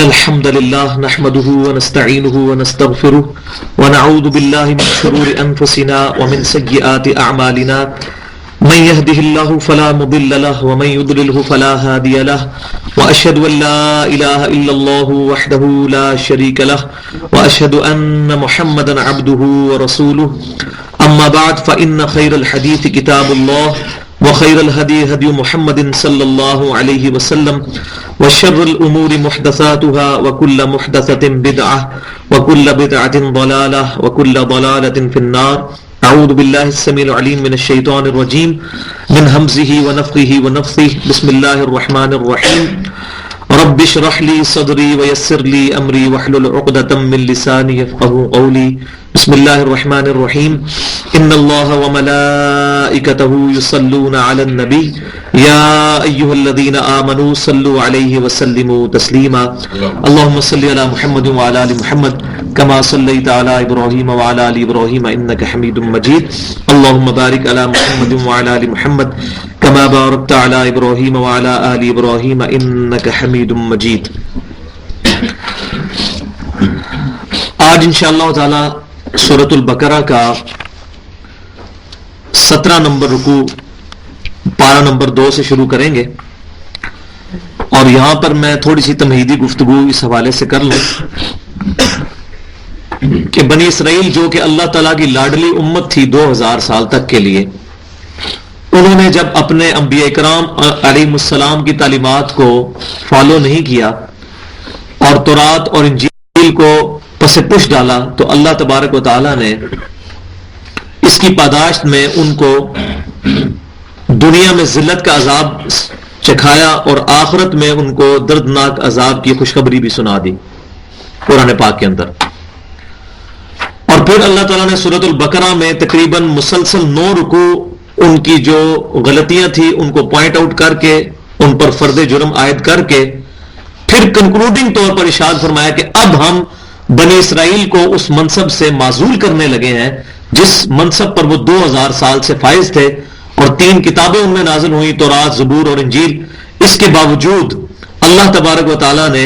الحمد لله نحمده ونستعينه ونستغفره ونعوذ بالله من شرور أنفسنا ومن سيئات أعمالنا من يهده الله فلا مضل له ومن يضلله فلا هادي له وأشهد أن لا إله إلا الله وحده لا شريك له وأشهد أن محمدا عبده ورسوله أما بعد فإن خير الحديث كتاب الله وخير الهدي هدي محمد صلى الله عليه وسلم وشر الأمور محدثاتها وكل محدثة بدعة وكل بدعة ضلالة وكل ضلالة في النار. أعوذ بالله السميع العليم من الشيطان الرجيم من همزه ونفخه ونفثه. بسم الله الرحمن الرحيم. رب اشرح لي صدري ويسر لي أمري واحلل عقدة من لساني يفقهوا قولي. بسم الله الرحمن الرحيم. إن الله وملائكته يصلون على النبي يا أيها الذين آمنوا صلوا عليه وسلموا تسليما. اللهم صل على محمد وعلى آل محمد كما صليت على إبراهيم وعلى آل إبراهيم إنك حميد مجيد. اللهم بارك على محمد وعلى آل محمد كما باركت على إبراهيم وعلى آل إبراهيم إنك حميد مجيد. آج انشاءاللہ تعالی سورۃ البقرہ کا 17 نمبر رکوع پارہ نمبر 2 سے شروع کریں گے، اور یہاں پر میں تھوڑی سی تمہیدی گفتگو اس حوالے سے کر لوں کہ بنی اسرائیل جو کہ اللہ تعالیٰ کی لاڈلی امت تھی 2000 سال تک کے لیے، انہوں نے جب اپنے انبیاء کرام علیہ السلام کی تعلیمات کو فالو نہیں کیا اور تورات اور انجیل کو پس پش ڈالا، تو اللہ تبارک و تعالیٰ نے اس کی پاداشت میں ان کو دنیا میں ذلت کا عذاب چکھایا اور آخرت میں ان کو دردناک عذاب کی خوشخبری بھی سنا دی قرآن پاک کے اندر. اور پھر اللہ تعالیٰ نے سورۃ البقرہ میں تقریباً مسلسل 9 رکوع ان کی جو غلطیاں تھیں ان کو پوائنٹ آؤٹ کر کے ان پر فرد جرم عائد کر کے پھر کنکلوڈنگ طور پر ارشاد فرمایا کہ اب ہم بنی اسرائیل کو اس منصب سے معزول کرنے لگے ہیں جس منصب پر وہ 2000 سال سے فائز تھے، اور 3 کتابیں ان میں نازل ہوئیں، تورات، زبور اور انجیل. اس کے باوجود اللہ تبارک و تعالیٰ نے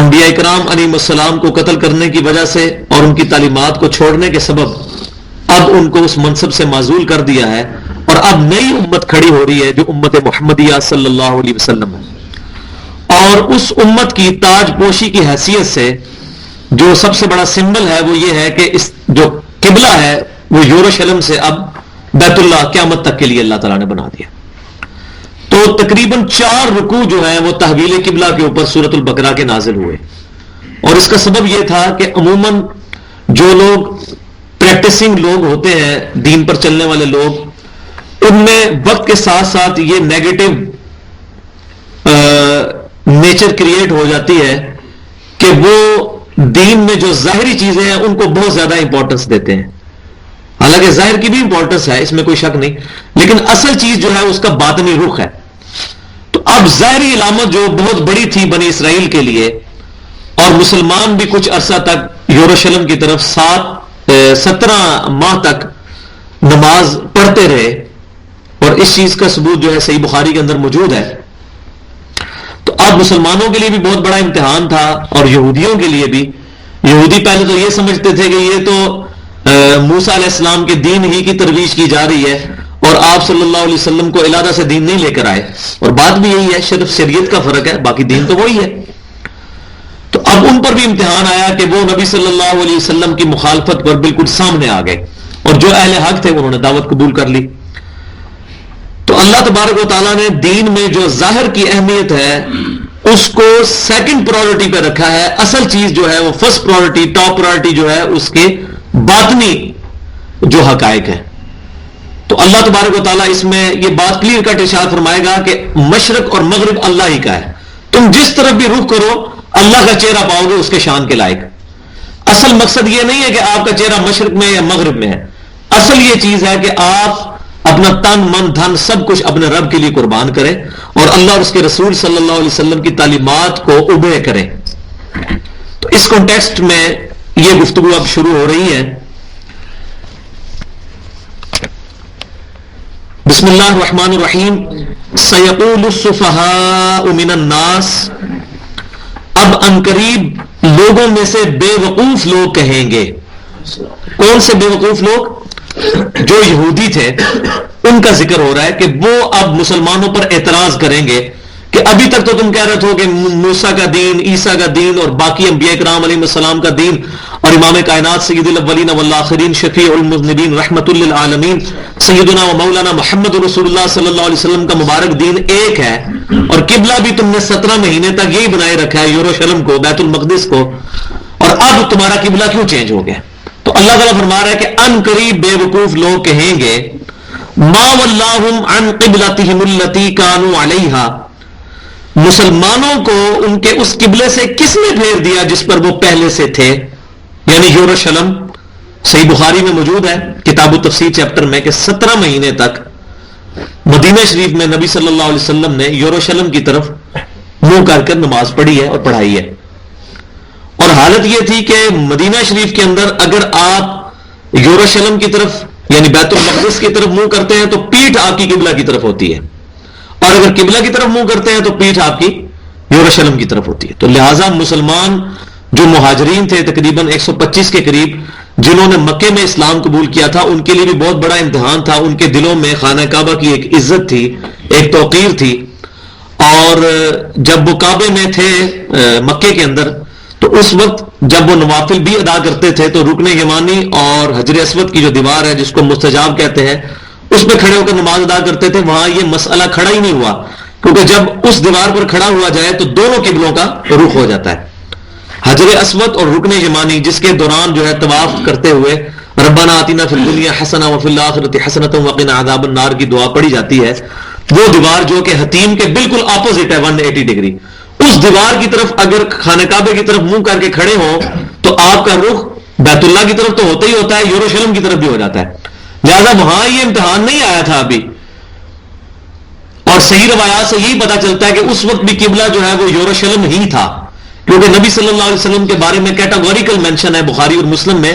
انبیاء کرام علیہ السلام کو قتل کرنے کی وجہ سے اور ان کی تعلیمات کو چھوڑنے کے سبب اب ان کو اس منصب سے معزول کر دیا ہے، اور اب نئی امت کھڑی ہو رہی ہے جو امت محمدیہ صلی اللہ علیہ وسلم ہے. اور اس امت کی تاج پوشی کی حیثیت سے جو سب سے بڑا سمبل ہے وہ یہ ہے کہ اس جو قبلہ ہے وہ یروشلم سے اب بیت اللہ قیامت تک کے لیے اللہ تعالیٰ نے بنا دیا. تو تقریباً 4 رکوع جو ہیں وہ تحویل قبلہ کے اوپر سورۃ البقرہ کے نازل ہوئے، اور اس کا سبب یہ تھا کہ عموماً جو لوگ پریکٹسنگ لوگ ہوتے ہیں، دین پر چلنے والے لوگ، ان میں وقت کے ساتھ ساتھ یہ نیگیٹو نیچر کریٹ ہو جاتی ہے کہ وہ دین میں جو ظاہری چیزیں ہیں ان کو بہت زیادہ امپورٹنس دیتے ہیں. حالانکہ ظاہر کی بھی امپورٹنس ہے، اس میں کوئی شک نہیں، لیکن اصل چیز جو ہے اس کا باطنی رخ ہے. تو اب ظاہری علامت جو بہت بڑی تھی بنی اسرائیل کے لیے، اور مسلمان بھی کچھ عرصہ تک یروشلم کی طرف 17 ماہ تک نماز پڑھتے رہے، اور اس چیز کا ثبوت جو ہے صحیح بخاری کے اندر موجود ہے. تو اب مسلمانوں کے لیے بھی بہت بڑا امتحان تھا، اور یہودیوں کے لیے بھی. یہودی پہلے تو یہ سمجھتے تھے کہ یہ تو موسیٰ علیہ السلام کے دین ہی کی ترویج کی جا رہی ہے، اور آپ صلی اللہ علیہ وسلم کو علیحدہ سے دین نہیں لے کر آئے، اور بات بھی یہی ہے، صرف شریعت کا فرق ہے، باقی دین تو وہی ہے. تو اب ان پر بھی امتحان آیا کہ وہ نبی صلی اللہ علیہ وسلم کی مخالفت پر بالکل سامنے آ گئے، اور جو اہل حق تھے انہوں نے دعوت قبول کر لی. تو اللہ تبارک و تعالیٰ نے دین میں جو ظاہر کی اہمیت ہے اس کو سیکنڈ پرائورٹی پہ رکھا ہے. اصل چیز جو ہے وہ فرسٹ پرائورٹی، ٹاپ پرائورٹی جو ہے اس کے باطنی جو حقائق ہے. تو اللہ تبارک و تعالیٰ اس میں یہ بات کلیئر کٹ ارشاد فرمائے گا کہ مشرق اور مغرب اللہ ہی کا ہے، تم جس طرف بھی رخ کرو اللہ کا چہرہ پاؤ گے اس کے شان کے لائق. اصل مقصد یہ نہیں ہے کہ آپ کا چہرہ مشرق میں یا مغرب میں ہے، اصل یہ چیز ہے کہ آپ اپنا تن من دھن سب کچھ اپنے رب کے لیے قربان کریں، اور اللہ اور اس کے رسول صلی اللہ علیہ وسلم کی تعلیمات کو اوبے کریں. تو اس کانٹیکسٹ میں یہ گفتگو اب شروع ہو رہی ہے. بسم اللہ الرحمن الرحیم. سیقول السفہاء من الناس اب عنقریب لوگوں میں سے بے وقوف لوگ کہیں گے. کون سے بے وقوف لوگ؟ جو یہودی تھے ان کا ذکر ہو رہا ہے کہ وہ اب مسلمانوں پر اعتراض کریں گے کہ ابھی تک تو تم کہہ رہے تھو کہ موسیٰ کا دین، عیسیٰ کا دین اور باقی انبیاء کرام علیہ السلام کا دین اور امام کائنات سید الاولین والآخرین شفیع المذنبین رحمت للعالمین سیدنا و مولانا محمد رسول اللہ صلی اللہ علیہ وسلم کا مبارک دین ایک ہے، اور قبلہ بھی تم نے 17 مہینے تک یہی بنائے رکھا ہے، یروشلم کو، بیت المقدس کو، اور اب تمہارا قبلہ کیوں چینج ہو گیا؟ تو اللہ تعالیٰ فرما رہا ہے کہ ان قریب بے وقوف لوگ کہیں گے ما ولاہم عن قبلتہم التی کانوا علیہا، مسلمانوں کو ان کے اس قبلے سے کس نے پھیر دیا جس پر وہ پہلے سے تھے، یعنی یروشلم. صحیح بخاری میں موجود ہے کتاب التفسیر چیپٹر میں کہ 17 مہینے تک مدینہ شریف میں نبی صلی اللہ علیہ وسلم نے یروشلم کی طرف منہ کر کر نماز پڑھی ہے اور پڑھائی ہے. اور حالت یہ تھی کہ مدینہ شریف کے اندر اگر آپ یروشلم کی طرف یعنی بیت المقدس کی طرف منہ کرتے ہیں تو پیٹھ آپ کی قبلہ کی طرف ہوتی ہے، اور اگر قبلہ کی طرف منہ کرتے ہیں تو پیٹھ آپ کی یروشلم کی طرف ہوتی ہے. تو لہٰذا مسلمان جو مہاجرین تھے تقریباً 125 کے قریب جنہوں نے مکے میں اسلام قبول کیا تھا، ان کے لیے بھی بہت بڑا امتحان تھا. ان کے دلوں میں خانہ کعبہ کی ایک عزت تھی، ایک توقیر تھی، اور جب وہ کعبے میں تھے مکے کے اندر تو اس وقت جب وہ نوافل بھی ادا کرتے تھے تو رکن یمانی اور حجر اسود کی جو دیوار ہے جس کو مستجاب کہتے ہیں اس پہ کھڑے ہو کر نماز ادا کرتے تھے. وہاں یہ مسئلہ کھڑا ہی نہیں ہوا، کیونکہ جب اس دیوار پر کھڑا ہوا جائے تو دونوں قبلوں کا رخ ہو جاتا ہے. حجر اسود اور رکن یمانی جس کے دوران جو ہے طواف کرتے ہوئے ربنا آتنا فی الدنیا حسنہ وفی الآخرۃ حسنۃ وقنا عذاب النار کی دعا پڑھی جاتی ہے. وہ دیوار جو کہ حتیم کے بالکل اپوزٹ ہے 180 ڈگری، اس دیوار کی طرف اگر خانہ کعبے کی طرف منہ کر کے کھڑے ہوں تو آپ کا رخ بیت اللہ کی طرف تو ہوتا ہی ہوتا ہے، یروشلم کی طرف بھی ہو جاتا ہے. لہذا وہاں یہ امتحان نہیں آیا تھا ابھی. اور صحیح روایات سے یہی پتا چلتا ہے کہ اس وقت بھی قبلہ جو ہے وہ یروشلم ہی تھا، کیونکہ نبی صلی اللہ علیہ وسلم کے بارے میں کیٹاگوریکل مینشن ہے بخاری اور مسلم میں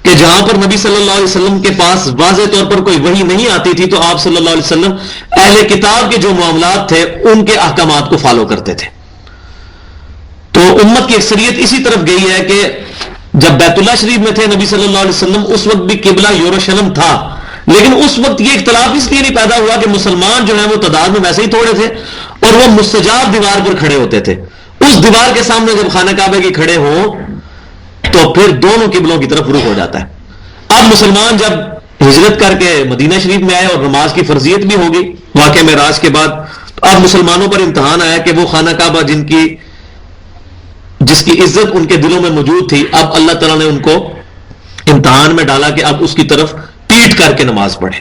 کہ جہاں پر نبی صلی اللہ علیہ وسلم کے پاس واضح طور پر کوئی وحی نہیں آتی تھی تو آپ صلی اللہ علیہ وسلم اہل کتاب کے جو معاملات تھے ان کے احکامات کو فالو کرتے تھے. تو امت کی اکثریت اسی طرف گئی ہے کہ جب بیت اللہ شریف میں تھے نبی صلی اللہ علیہ وسلم اس وقت بھی قبلہ یروشلم تھا، لیکن اس وقت یہ اختلاف اس لیے نہیں پیدا ہوا کہ مسلمان جو ہیں وہ تعداد میں ویسے ہی تھوڑے تھے اور وہ مستجاب دیوار پر کھڑے ہوتے تھے. اس دیوار کے سامنے جب خانہ کعبے کے کھڑے ہوں تو پھر دونوں قبلوں کی طرف رخ ہو جاتا ہے. اب مسلمان جب ہجرت کر کے مدینہ شریف میں آئے اور نماز کی فرضیت بھی ہوگی واقعہ معراج کے بعد، اب مسلمانوں پر امتحان آیا کہ وہ خانہ کعبہ جس کی عزت ان کے دلوں میں موجود تھی، اب اللہ تعالیٰ نے ان کو امتحان میں ڈالا کہ اب اس کی طرف پیٹ کر کے نماز پڑھے.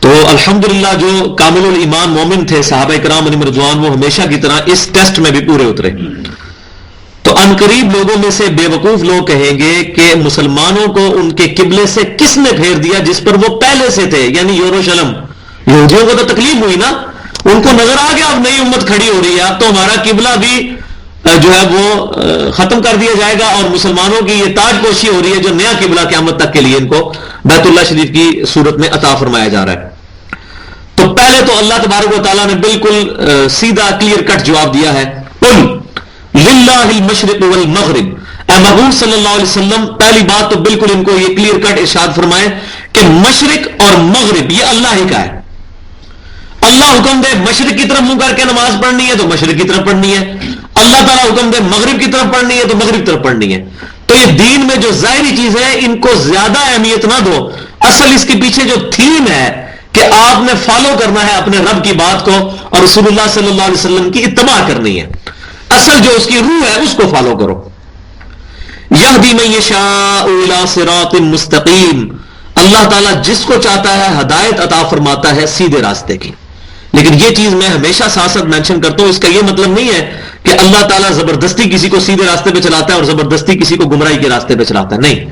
تو الحمدللہ جو کامل الایمان مومن تھے صحابہ کرام علیہم رضوان وہ ہمیشہ کی طرح اس ٹیسٹ میں بھی پورے اترے. تو عنقریب لوگوں میں سے بے وقوف لوگ کہیں گے کہ مسلمانوں کو ان کے قبلے سے کس نے پھیر دیا جس پر وہ پہلے سے تھے، یعنی یروشلم. یہودیوں کو تو تکلیف ہوئی نا، ان کو نظر آ گیا اب نئی امت کھڑی ہو رہی ہے، اب تو ہمارا قبلہ بھی جو ہے وہ ختم کر دیا جائے گا اور مسلمانوں کی یہ تاج پوشی ہو رہی ہے جو نیا قبلہ قیامت تک کے لیے ان کو بیت اللہ شریف کی صورت میں عطا فرمایا جا رہا ہے. تو پہلے تو اللہ تبارک و تعالیٰ نے بالکل سیدھا کلیئر کٹ جواب دیا ہے، قل للہ المشرق والمغرب. اے محبوب صلی اللہ علیہ وسلم پہلی بات تو بالکل ان کو یہ کلیئر کٹ ارشاد فرمائے کہ مشرق اور مغرب یہ اللہ ہی کا ہے. اللہ حکم دے مشرق کی طرف منہ کر کے نماز پڑھنی ہے تو مشرق کی طرف پڑھنی ہے، اللہ تعالیٰ حکم دے مغرب کی طرف پڑھنی ہے تو مغرب کی طرف پڑھنی ہے. تو یہ دین میں جو ظاہری چیز ہے ان کو زیادہ اہمیت نہ دو، اصل اس کے پیچھے جو تھیم ہے کہ آپ نے فالو کرنا ہے اپنے رب کی بات کو اور رسول اللہ صلی اللہ علیہ وسلم کی اتباع کرنی ہے. اصل جو اس کی روح ہے اس کو فالو کرو. یہدی من یشاء الی صراط مستقیم. اللہ تعالیٰ جس کو چاہتا ہے ہدایت عطا فرماتا ہے سیدھے راستے کی. لیکن یہ چیز میں ہمیشہ ساتھ ساتھ مینشن کرتا ہوں، اس کا یہ مطلب نہیں ہے کہ اللہ تعالیٰ زبردستی کسی کو سیدھے راستے پہ چلاتا ہے اور زبردستی کسی کو گمراہی کے راستے پہ چلاتا ہے. نہیں،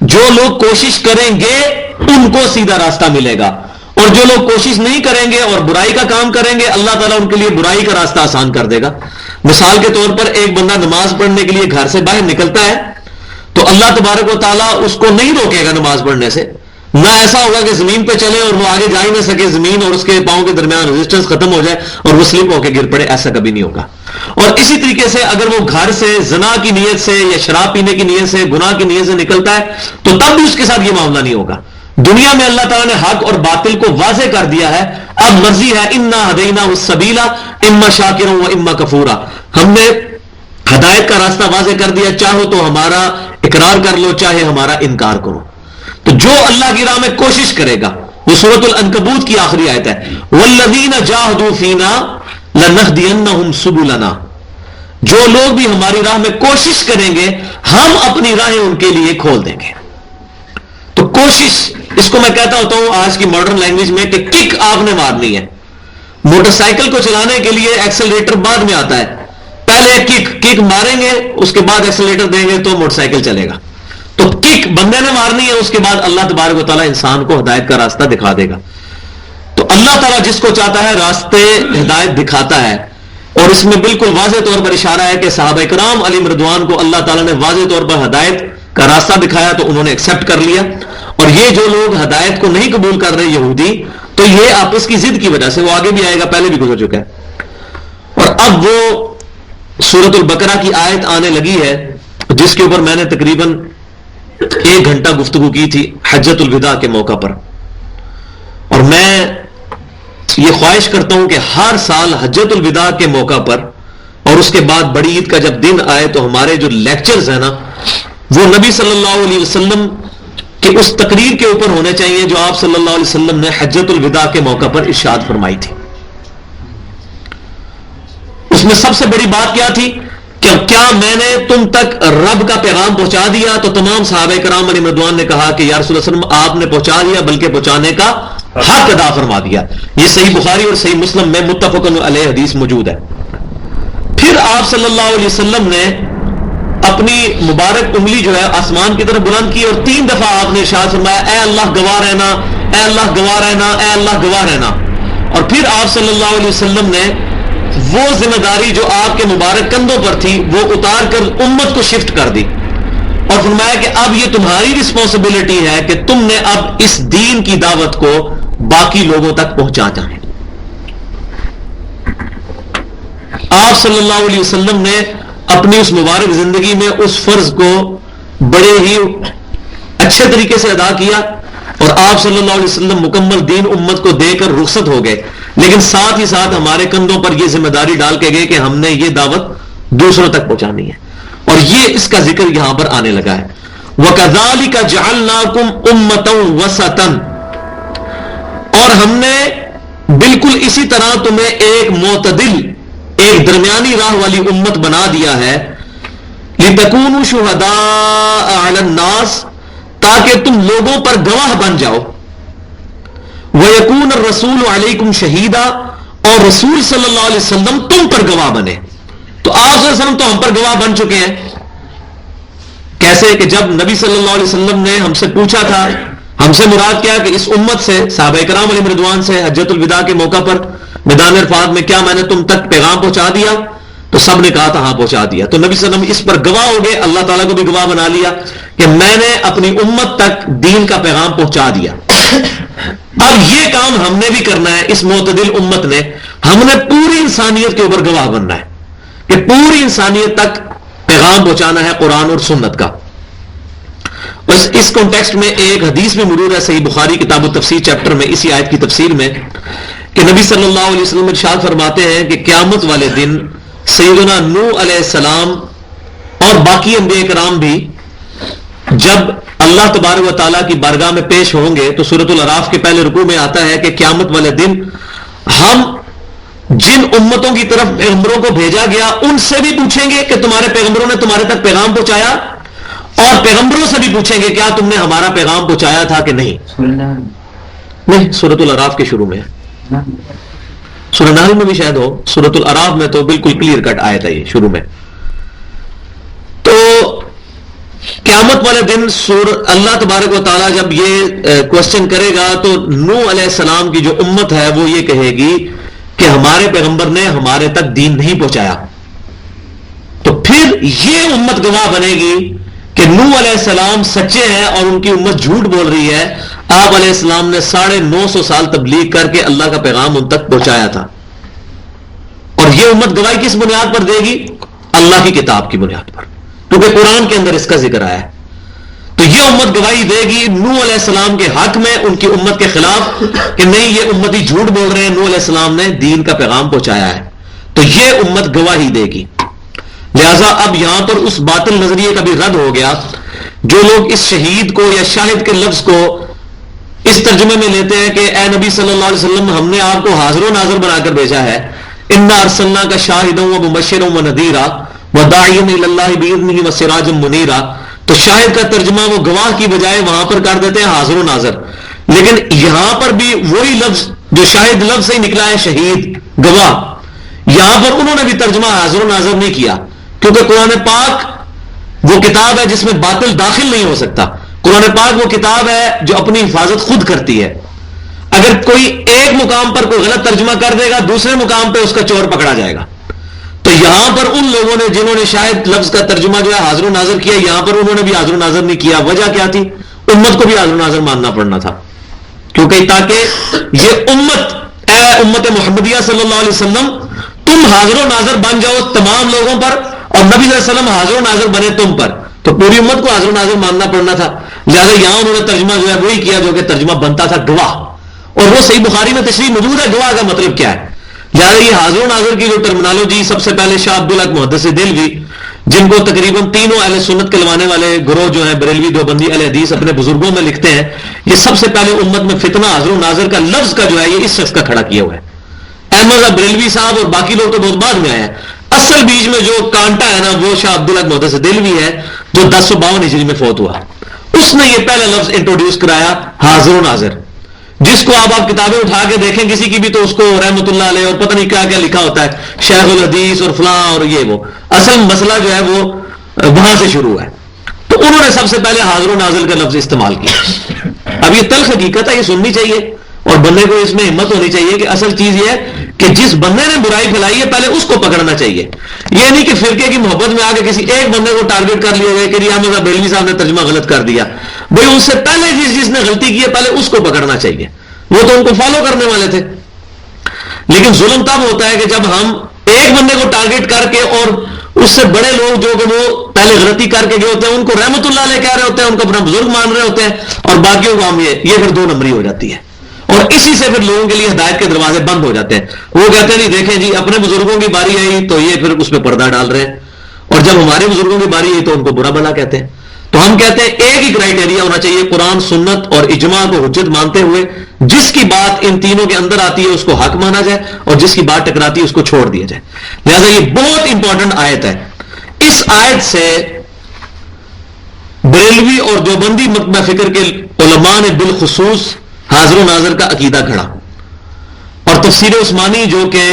جو لوگ کوشش کریں گے ان کو سیدھا راستہ ملے گا، اور جو لوگ کوشش نہیں کریں گے اور برائی کا کام کریں گے اللہ تعالیٰ ان کے لیے برائی کا راستہ آسان کر دے گا. مثال کے طور پر ایک بندہ نماز پڑھنے کے لیے گھر سے باہر نکلتا ہے تو اللہ تبارک و تعالیٰ اس کو نہیں روکے گا نماز پڑھنے سے، نہ ایسا ہوگا کہ زمین پہ چلے اور وہ آگے جا ہی نہ سکے, زمین اور اس کے پاؤں کے درمیان ریزسٹنس ختم ہو جائے اور وہ سلپ ہو کے گر پڑے, ایسا کبھی نہیں ہوگا. اور اسی طریقے سے اگر وہ گھر سے زنا کی نیت سے یا شراب پینے کی نیت سے, گناہ کی نیت سے نکلتا ہے تو تب بھی اس کے ساتھ یہ معاملہ نہیں ہوگا. دنیا میں اللہ تعالیٰ نے حق اور باطل کو واضح کر دیا ہے, اب مرضی ہے انا ہدینہ السبیلا اما شاکرا و اما کفورا, ہم نے ہدایت کا راستہ واضح کر دیا, چاہو تو ہمارا اقرار کر لو چاہے ہمارا انکار کرو. تو جو اللہ کی راہ میں کوشش کرے گا, وہ سورۃ العنکبوت کی آخری آیت ہے, والذین جاہدوا فینا لنہدینہم سبلنا, جو لوگ بھی ہماری راہ میں کوشش کریں گے ہم اپنی راہیں ان کے لیے کھول دیں گے. تو کوشش, اس کو میں کہتا ہوتا ہوں آج کی ماڈرن لینگویج میں کہ کک آپ نے مارنی ہے. موٹر سائیکل کو چلانے کے لیے ایکسلریٹر بعد میں آتا ہے, پہلے کک ماریں گے, اس کے بعد ایکسلریٹر دیں گے تو موٹر سائیکل چلے گا. تو کک بندے نے مارنی ہے, اس کے بعد اللہ تبارک و تعالیٰ انسان کو ہدایت کا راستہ دکھا دے گا. تو اللہ تعالیٰ جس کو چاہتا ہے راستے ہدایت دکھاتا ہے, اور اس میں بالکل واضح طور پر اشارہ ہے کہ صحابہ کرام علیہم رضوان کو اللہ تعالیٰ نے واضح طور پر ہدایت کا راستہ دکھایا تو انہوں نے ایکسپٹ کر لیا. اور یہ جو لوگ ہدایت کو نہیں قبول کر رہے یہودی, تو یہ آپس کی ضد کی وجہ سے, وہ آگے بھی آئے گا, پہلے بھی گزر چکا ہے. اور اب وہ سورۃ البقرہ کی آیت آنے لگی ہے جس کے اوپر میں نے تقریباً 1 گھنٹہ گفتگو کی تھی حجۃ الوداع کے موقع پر. اور میں یہ خواہش کرتا ہوں کہ ہر سال حجۃ الوداع کے موقع پر اور اس کے بعد بڑی عید کا جب دن آئے تو ہمارے جو لیکچرز ہیں نا, وہ نبی صلی اللہ علیہ وسلم کہ اس تقریر کے اوپر ہونے چاہیے جو آپ صلی اللہ علیہ وسلم نے حجۃ الوداع کے موقع پر ارشاد فرمائی تھی. اس میں سب سے بڑی بات کیا تھی کہ کیا میں نے تم تک رب کا پیغام پہنچا دیا؟ تو تمام صحابہ کرام علیہ رضوان نے کہا کہ یا رسول اللہ صلی اللہ علیہ وسلم آپ نے پہنچا دیا, بلکہ پہنچانے کا حق ادا فرما دیا. یہ صحیح بخاری اور صحیح مسلم میں متفق علیہ حدیث موجود ہے. پھر آپ صلی اللہ علیہ وسلم نے اپنی مبارک انگلی جو ہے آسمان کی طرف بلند کی اور 3 دفعہ آپ نے ارشاد فرمایا اے اللہ گواہ رہنا, اے اللہ گواہ رہنا, اے اللہ گواہ رہنا. اور پھر آپ صلی اللہ علیہ وسلم نے وہ ذمہ داری جو آپ کے مبارک کندھوں پر تھی وہ اتار کر امت کو شفٹ کر دی اور فرمایا کہ اب یہ تمہاری رسپانسبلٹی ہے کہ تم نے اب اس دین کی دعوت کو باقی لوگوں تک پہنچانا ہے. آپ صلی اللہ علیہ وسلم نے اپنی اس مبارک زندگی میں اس فرض کو بڑے ہی اچھے طریقے سے ادا کیا اور آپ صلی اللہ علیہ وسلم مکمل دین امت کو دے کر رخصت ہو گئے. لیکن ساتھ ہی ساتھ ہمارے کندھوں پر یہ ذمہ داری ڈال کے گئے کہ ہم نے یہ دعوت دوسروں تک پہنچانی ہے. اور یہ اس کا ذکر یہاں پر آنے لگا ہے. وَكَذَلِكَ جَعَلْنَاكُمْ أُمَّةً وَسَطًا, اور ہم نے بالکل اسی طرح تمہیں ایک معتدل, ایک درمیانی راہ والی امت بنا دیا ہے. لِتَكُونُوا شُهَدَاءَ عَلَى النَّاسِ, تاکہ تم لوگوں پر گواہ بن جاؤ. وَيَكُونَ الرَّسُولُ عَلَيْكُمْ شَهِيدًا, اور رسول صلی اللہ علیہ وسلم تم پر گواہ بنے. تو آپ صلی اللہ علیہ وسلم تو ہم پر گواہ بن چکے ہیں. کیسے کہ جب نبی صلی اللہ علیہ وسلم نے ہم سے پوچھا تھا, ہم سے مراد کیا کہ اس امت سے, صحابہ کرام علیہ رضوان سے حجۃ الوداع کے موقع پر میدان عرفات میں, کیا میں نے تم تک پیغام پہنچا دیا؟ تو سب نے کہا تھا ہاں پہنچا دیا. تو نبی صلی اللہ علیہ وسلم اس پر گواہ ہو گئے, اللہ تعالیٰ کو بھی گواہ بنا لیا کہ میں نے اپنی امت تک دین کا پیغام پہنچا دیا. اب یہ کام ہم نے بھی کرنا ہے. اس معتدل امت نے, ہم نے پوری انسانیت کے اوپر گواہ بننا ہے کہ پوری انسانیت تک پیغام پہنچانا ہے قرآن اور سنت کا. بس اس کانٹیکسٹ میں ایک حدیث میں مرور ہے صحیح بخاری کتاب التفسیر چیپٹر میں, اسی آیت کی تفسیر میں, کہ نبی صلی اللہ علیہ وسلم ارشاد فرماتے ہیں کہ قیامت والے دن سیدنا نوح علیہ السلام اور باقی انبیاء کرام بھی جب اللہ تبارک و تعالیٰ کی بارگاہ میں پیش ہوں گے, تو سورۃ الاعراف کے پہلے رکوع میں آتا ہے کہ قیامت والے دن ہم جن امتوں کی طرف پیغمبروں کو بھیجا گیا ان سے بھی پوچھیں گے کہ تمہارے پیغمبروں نے تمہارے تک پیغام پہنچایا, اور پیغمبروں سے بھی پوچھیں گے کیا تم نے ہمارا پیغام پہنچایا تھا کہ نہیں. نہیں, سورۃ الاعراف کے شروع میں, سورہ نحل میں بھی شاید ہو, سورۃ الاعراف میں تو بالکل کلیئر کٹ آیا تھا یہ شروع میں. تو قیامت والے دن اللہ تبارک و تعالیٰ جب یہ کوشچن کرے گا تو نوح علیہ السلام کی جو امت ہے وہ یہ کہے گی کہ ہمارے پیغمبر نے ہمارے تک دین نہیں پہنچایا. تو پھر یہ امت گواہ بنے گی کہ نوح علیہ السلام سچے ہیں اور ان کی امت جھوٹ بول رہی ہے. آپ علیہ السلام نے 950 سال تبلیغ کر کے اللہ کا پیغام ان تک پہنچایا تھا. اور یہ امت گواہی کس بنیاد پر دے گی؟ اللہ کی کتاب کی بنیاد پر، کیونکہ قرآن کے اندر اس کا ذکر آیا ہے. تو یہ امت گواہی دے گی نوح علیہ السلام کے حق میں، ان کی امت کے خلاف، کہ نہیں یہ امتی جھوٹ بول رہے ہیں، نوح علیہ السلام نے دین کا پیغام پہنچایا ہے. تو یہ امت گواہی دے گی. لہذا اب یہاں پر اس باطل نظریے کا بھی رد ہو گیا. جو لوگ اس شہید کو یا شاہد کے لفظ کو اس ترجمے میں لیتے ہیں کہ اے نبی صلی اللہ علیہ وسلم، ہم نے آپ کو حاضر و ناظر بنا کر بھیجا ہے، انا ارسلناک شاہدا ومبشرا ونذیرا وداعیا الی اللہ باذنہ وسراجا منیرا. تو شاہد کا ترجمہ وہ گواہ کی بجائے وہاں پر کر دیتے ہیں حاضر و ناظر. لیکن یہاں پر بھی وہی لفظ جو شاہد لفظ سے ہی نکلا ہے، شہید، گواہ، یہاں پر انہوں نے بھی ترجمہ حاضر و ناظر نہیں کیا، کیونکہ قرآن پاک وہ کتاب ہے جس میں باطل داخل نہیں ہو سکتا. قرآن پاک وہ کتاب ہے جو اپنی حفاظت خود کرتی ہے. اگر کوئی ایک مقام پر کوئی غلط ترجمہ کر دے گا، دوسرے مقام پہ اس کا چور پکڑا جائے گا. تو یہاں پر ان لوگوں نے جنہوں نے شاید لفظ کا ترجمہ جو ہے حاضر و ناظر کیا، یہاں پر انہوں نے بھی حاضر و ناظر نہیں کیا. وجہ کیا تھی؟ امت کو بھی حاضر و ناظر ماننا پڑنا تھا، کیونکہ تاکہ یہ امت، اے امت محمدیہ صلی اللہ علیہ وسلم، تم حاضر و ناظر بن جاؤ تمام لوگوں پر، اور نبی صلی اللہ علیہ وسلم حاضر و ناظر بنے تم پر. تو پوری امت کو حاضر و ناظر ماننا پڑنا تھا. لہٰذا یہاں انہوں نے ترجمہ جو ہے وہی کیا جو کہ ترجمہ بنتا تھا، گواہ. اور وہ صحیح بخاری میں تشریح موجود ہے گواہ کا مطلب کیا ہے. لہٰذا یہ حاضر و ناظر کی جو ٹرمنالوجی، سب سے پہلے شاہ عبدالحق محدث دہلوی، جن کو تقریباً تینوں اہل سنت کلوانے والے گروہ جو ہیں بریلوی، دیوبندی، اہل حدیث، اپنے بزرگوں میں لکھتے ہیں، یہ سب سے پہلے امت میں فتنہ حاضر و ناظر کا لفظ کا جو ہے یہ اس شخص کا کھڑا کیا ہوا ہے. احمد بریلوی صاحب اور باقی لوگ تو بہت بعد میں آئے ہیں. اصل بیچ میں جو کانٹا ہے نا، وہ شاہ عبدالحق محدث دہلوی ہے، جو 1052 ہجری میں فوت ہوا. اس نے یہ پہلا لفظ انٹروڈیوس کرایا، حاضر و ناظر، جس کو آپ کتابیں اٹھا کے دیکھیں کسی کی بھی، تو اس کو رحمت اللہ علیہ اور پتہ نہیں کیا کیا لکھا ہوتا ہے، شیخ الحدیث اور فلاں اور یہ وہ. اصل مسئلہ جو ہے وہ وہاں سے شروع ہے. تو انہوں نے سب سے پہلے حاضر و ناظر کا لفظ استعمال کیا. اب یہ تلخ حقیقت ہے، یہ سننی چاہیے، اور بندے کو اس میں ہمت ہونی چاہیے کہ اصل چیز یہ ہے کہ جس بندے نے برائی پھیلائی ہے پہلے اس کو پکڑنا چاہیے. یہ نہیں کہ فرقے کی محبت میں آ کے کسی ایک بندے کو ٹارگٹ کر لیا جائے کہ احمد بریلوی صاحب نے ترجمہ غلط کر دیا. بھائی اس سے پہلے جس نے غلطی کی ہے پہلے اس کو پکڑنا چاہیے. وہ تو ان کو فالو کرنے والے تھے. لیکن ظلم تب ہوتا ہے کہ جب ہم ایک بندے کو ٹارگٹ کر کے، اور اس سے بڑے لوگ جو کہ وہ پہلے غلطی کر کے گئے ہوتے ہیں ان کو رحمت اللہ علیہ کہہ رہے ہوتے ہیں، ان کو اپنا بزرگ مان رہے ہوتے ہیں، اور باقیوں کو ہم یہ پھر 2 نمبری ہو جاتی ہے. اور اسی سے پھر لوگوں کے لیے ہدایت کے دروازے بند ہو جاتے ہیں. وہ کہتے ہیں نہیں دیکھیں جی اپنے بزرگوں کی باری آئی تو یہ پھر اس پہ پردہ ڈال رہے ہیں، اور جب ہمارے بزرگوں کی باری آئی تو ان کو برا بھلا کہتے ہیں. تو ہم کہتے ہیں ایک ہی کرائٹیریا ہونا چاہیے، قرآن، سنت اور اجماع کو حجت مانتے ہوئے جس کی بات ان تینوں کے اندر آتی ہے اس کو حق مانا جائے، اور جس کی بات ٹکراتی ہے اس کو چھوڑ دیا جائے. لہذا یہ بہت امپورٹنٹ آیت ہے. اس آیت سے بریلوی اور دیوبندی مکتبہ فکر کے علماء نے بالخصوص حاضر و ناظر کا عقیدہ کھڑا. اور تفسیر عثمانی جو کہ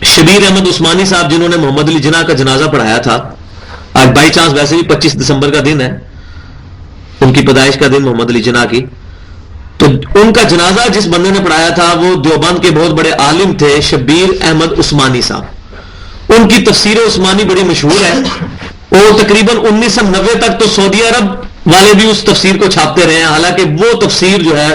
شبیر احمد عثمانی صاحب جنہوں نے محمد علی جناح کا جنازہ پڑھایا تھا، آج بائی چانس ویسے بھی 25 دسمبر کا دن ہے، ان کی پیدائش کا دن محمد علی جناح کی، تو ان کا جنازہ جس بندے نے پڑھایا تھا وہ دیوبند کے بہت بڑے عالم تھے، شبیر احمد عثمانی صاحب. ان کی تفسیر عثمانی بڑی مشہور ہے، اور تقریباً 1990 تک تو سعودی عرب والے بھی اس تفسیر کو چھاپتے رہے ہیں. حالانکہ وہ تفسیر جو ہے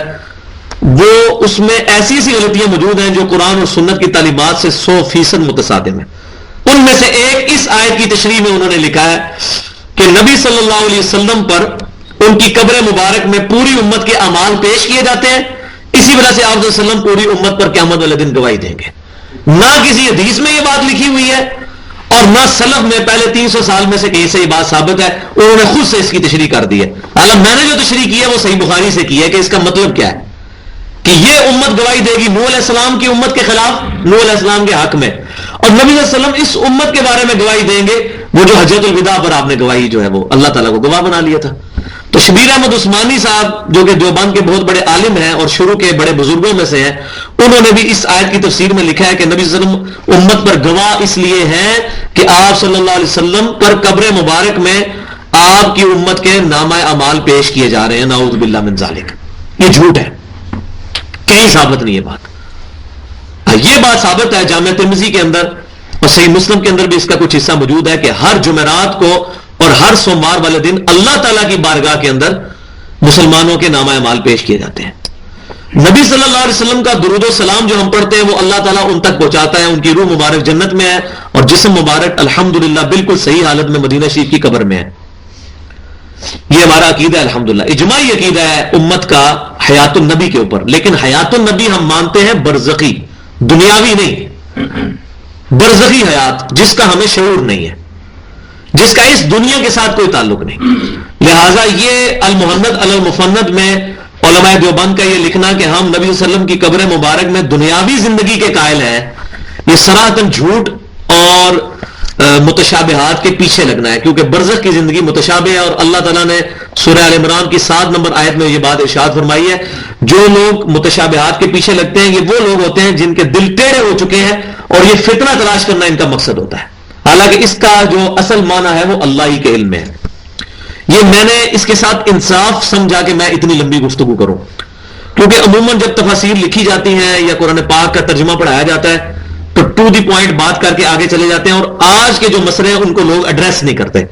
وہ اس میں ایسی غلطیاں موجود ہیں جو قرآن اور سنت کی تعلیمات سے 100% متصادم ہیں. ان میں سے ایک اس آیت کی تشریح میں انہوں نے لکھا ہے کہ نبی صلی اللہ علیہ وسلم پر ان کی قبر مبارک میں پوری امت کے اعمال پیش کیے جاتے ہیں، اسی وجہ سے آپ صلی اللہ علیہ وسلم پوری امت پر قیامت والے دن گواہی دیں گے. نہ کسی حدیث میں یہ بات لکھی ہوئی ہے، اور نہ سلف میں پہلے 300 سال میں سے کہیں سے یہ بات ثابت ہے. انہوں نے خود سے اس کی تشریح کر دی ہے. حالانکہ میں نے جو تشریح کی ہے وہ صحیح بخاری سے کی ہے کہ اس کا مطلب کیا ہے کہ یہ امت گواہی دے گی نوح علیہ السلام کی امت کے خلاف، نوح علیہ السلام کے حق میں، اور نبی صلی اللہ علیہ وسلم اس امت کے بارے میں گواہی دیں گے وہ جو حجۃ الوداع پر آپ نے گواہی جو ہے وہ اللہ تعالیٰ کو گواہ بنا لیا تھا. تو شبیر احمد عثمانی صاحب جو کہ دیوبند کے بہت بڑے عالم ہیں اور شروع کے بڑے بزرگوں میں سے ہیں، انہوں نے بھی اس آیت کی تفسیر میں لکھا ہے کہ نبی صلی اللہ علیہ وسلم امت پر گواہ اس لیے ہیں کہ آپ صلی اللہ علیہ وسلم پر قبر مبارک میں آپ کی امت کے نامہ اعمال پیش کیے جا رہے ہیں. نعوذ باللہ من ذالک. یہ جھوٹ ہے، کہیں ثابت نہیں. یہ بات ثابت ہے جامعہ ترمذی کے اندر اور صحیح مسلم کے اندر بھی اس کا کچھ حصہ موجود ہے کہ ہر جمعرات کو اور ہر سوموار والے دن اللہ تعالیٰ کی بارگاہ کے اندر مسلمانوں کے نامہ اعمال پیش کیے جاتے ہیں. نبی صلی اللہ علیہ وسلم کا درود و سلام جو ہم پڑھتے ہیں وہ اللہ تعالیٰ ان تک پہنچاتا ہے. ان کی روح مبارک جنت میں ہے اور جسم مبارک الحمدللہ بالکل صحیح حالت میں مدینہ شریف کی قبر میں ہے. یہ ہمارا عقیدہ ہے الحمدللہ. اجماعی عقیدہ ہے امت کا حیات النبی کے اوپر. لیکن حیات النبی ہم مانتے ہیں برزخی، دنیاوی نہیں، برزخی حیات جس کا ہمیں شعور نہیں ہے، جس کا اس دنیا کے ساتھ کوئی تعلق نہیں. لہذا یہ المحند علی المفند میں علماء دیوبند کا یہ لکھنا کہ ہم نبی صلی اللہ علیہ وسلم کی قبر مبارک میں دنیاوی زندگی کے قائل ہیں، یہ صراحتاً جھوٹ اور متشابہات کے پیچھے لگنا ہے. کیونکہ برزخ کی زندگی متشابہ ہے اور اللہ تعالیٰ نے سورہ آل عمران کی 7 نمبر آیت میں یہ بات ارشاد فرمائی ہے. جو لوگ متشابہات کے پیچھے لگتے ہیں یہ وہ لوگ ہوتے ہیں جن کے دل ٹیڑھے ہو چکے ہیں اور یہ فتنہ تلاش کرنا ان کا مقصد ہوتا ہے. حالانکہ اس کا جو اصل معنی ہے وہ اللہ ہی کے علم میں ہے. یہ میں نے اس کے ساتھ انصاف سمجھا کہ میں اتنی لمبی گفتگو کروں، کیونکہ عموماً جب تفاسیر لکھی جاتی ہیں یا قرآن پاک کا ترجمہ پڑھایا جاتا ہے تو ٹو دی پوائنٹ بات کر کے آگے چلے جاتے ہیں اور آج کے جو مسئلے ہیں ان کو لوگ ایڈریس نہیں کرتے،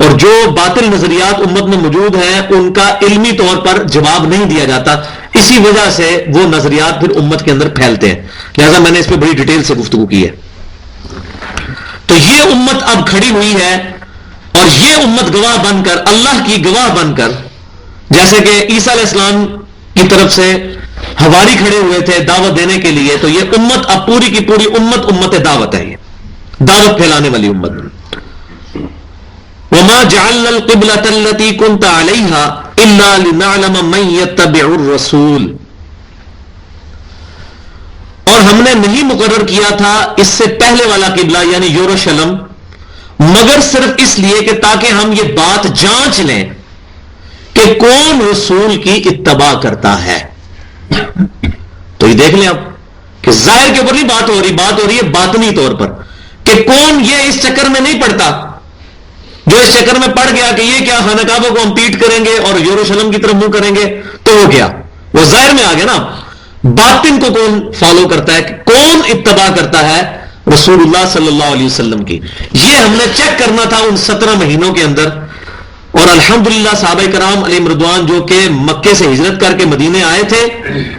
اور جو باطل نظریات امت میں موجود ہیں ان کا علمی طور پر جواب نہیں دیا جاتا. اسی وجہ سے وہ نظریات پھر امت کے اندر پھیلتے ہیں. لہذا میں نے اس پہ بڑی ڈیٹیل سے گفتگو کی ہے. تو یہ امت اب کھڑی ہوئی ہے اور یہ امت گواہ بن کر، اللہ کی گواہ بن کر، جیسے کہ عیسیٰ علیہ السلام کی طرف سے حواری کھڑے ہوئے تھے دعوت دینے کے لیے، تو یہ امت اب پوری کی پوری امت دعوت ہے، یہ دعوت پھیلانے والی امت. وما جعلنا القبلة التي كنت عليها الا لنعلم من يتبع الرسول، اور ہم نے نہیں مقرر کیا تھا اس سے پہلے والا قبلہ یعنی یروشلم مگر صرف اس لیے کہ تاکہ ہم یہ بات جانچ لیں کہ کون رسول کی اتباع کرتا ہے. تو یہ دیکھ لیں اب کہ ظاہر کے اوپر نہیں بات ہو رہی ہے باطنی طور پر کہ کون یہ اس چکر میں نہیں پڑتا. جو اس چکر میں پڑ گیا کہ یہ کیا خانہ کعبہ کو ہم پیٹ کریں گے اور یروشلم کی طرف منہ کریں گے تو وہ کیا، وہ ظاہر میں آ گیا نا. باطن کو کون فالو کرتا ہے، کون اتباع کرتا ہے رسول اللہ صلی اللہ علیہ وسلم کی. یہ ہم نے چیک کرنا تھا ان 17 مہینوں کے اندر. اور الحمدللہ صحابہ کرام علیہم رضوان جو کہ مکے سے ہجرت کر کے مدینے آئے تھے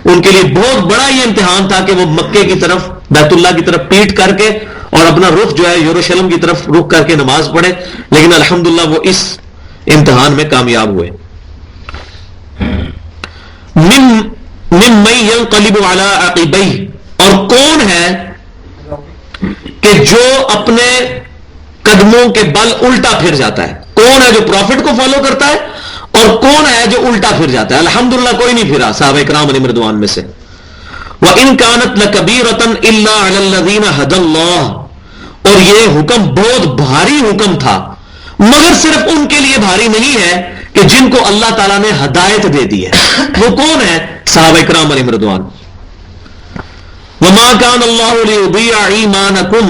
ان کے لیے بہت بڑا یہ امتحان تھا کہ وہ مکے کی طرف بیت اللہ کی طرف پیٹ کر کے اور اپنا رخ جو ہے یروشلم کی طرف رخ کر کے نماز پڑھے. لیکن الحمدللہ وہ اس امتحان میں کامیاب ہوئے. ممن ينقلب على عقبيه، اور کون ہے کہ جو اپنے قدموں کے بل الٹا پھر جاتا ہے. کون ہے جو پروفٹ کو فالو کرتا ہے اور کون ہے جو الٹا پھر جاتا ہے. الحمدللہ کوئی نہیں پھرا صحابہ کرام علیہم رضوان میں سے. وَإِن كَانَتْ لَكَبِيرَةً إِلَّا عَلَى الَّذِينَ هَدَى اللَّهُ، اور یہ حکم بہت بھاری حکم تھا مگر صرف ان کے لیے بھاری نہیں ہے کہ جن کو اللہ تعالیٰ نے ہدایت دے دی ہے. وہ کون ہے؟ صحابہ کرام علیہم رضوان. وَمَا كَانَ اللَّهُ لِيُضِيعَ إِيمَانَكُمْ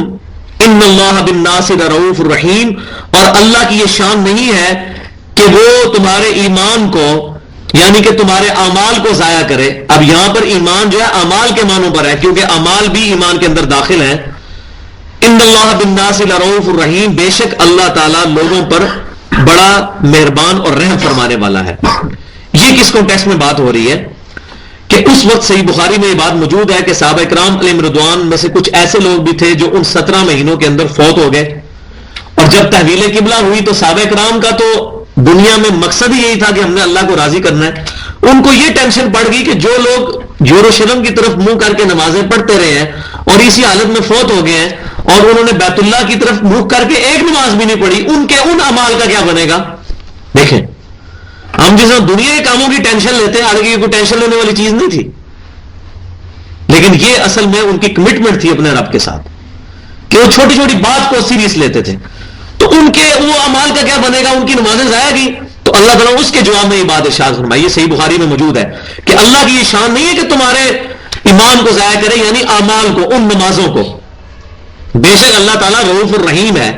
إِنَّ اللَّهَ بِالنَّاسِ لَرَءُوفٌ رَحِيمٌ، اور اللہ کی یہ شان نہیں ہے کہ وہ تمہارے ایمان کو یعنی کہ تمہارے اعمال کو ضائع کرے. اب یہاں پر ایمان جو ہے اعمال کے معنوں پر ہے کیونکہ اعمال بھی ایمان کے اندر داخل ہیں. ان اللہ بالناس لرؤوف الرحیم، بے شک اللہ تعالیٰ لوگوں پر بڑا مہربان اور رحم فرمانے والا ہے. یہ کس کانٹیکسٹ میں بات ہو رہی ہے کہ اس وقت صحیح بخاری میں یہ بات موجود ہے کہ صحابہ کرام علیہم رضوان میں سے کچھ ایسے لوگ بھی تھے جو ان 17 مہینوں کے اندر فوت ہو گئے. اور جب تحویل قبلہ ہوئی تو صحابہ کرام کا تو دنیا میں مقصد ہی یہی تھا کہ ہم نے اللہ کو راضی کرنا ہے. ان کو یہ ٹینشن پڑ گئی کہ جو لوگ یروشلم کی طرف منہ کر کے نمازیں پڑھتے رہے ہیں اور اسی حالت میں فوت ہو گئے ہیں اور انہوں نے بیت اللہ کی طرف منہ کر کے ایک نماز بھی نہیں پڑھی، ان کے ان اعمال کا کیا بنے گا؟ دیکھیں ہم جس دنیا کے کاموں کی ٹینشن لیتے ہیں، حالانکہ یہ کوئی ٹینشن لینے والی چیز نہیں تھی، لیکن یہ اصل میں ان کی کمٹمنٹ تھی اپنے رب کے ساتھ کہ وہ چھوٹی چھوٹی بات کو سیریس لیتے تھے. تو ان کے وہ اعمال کا کیا بنے گا؟ ان کی نمازیں ضائع گئی. تو اللہ تعالیٰ اس کے جواب میں یہ بات ارشاد فرمائی، یہ صحیح بخاری میں موجود ہے کہ اللہ کی یہ شان نہیں ہے کہ تمہارے ایمان کو ضائع کرے یعنی اعمال کو، ان نمازوں کو. بے شک اللہ تعالیٰ رؤوف الرحیم ہے،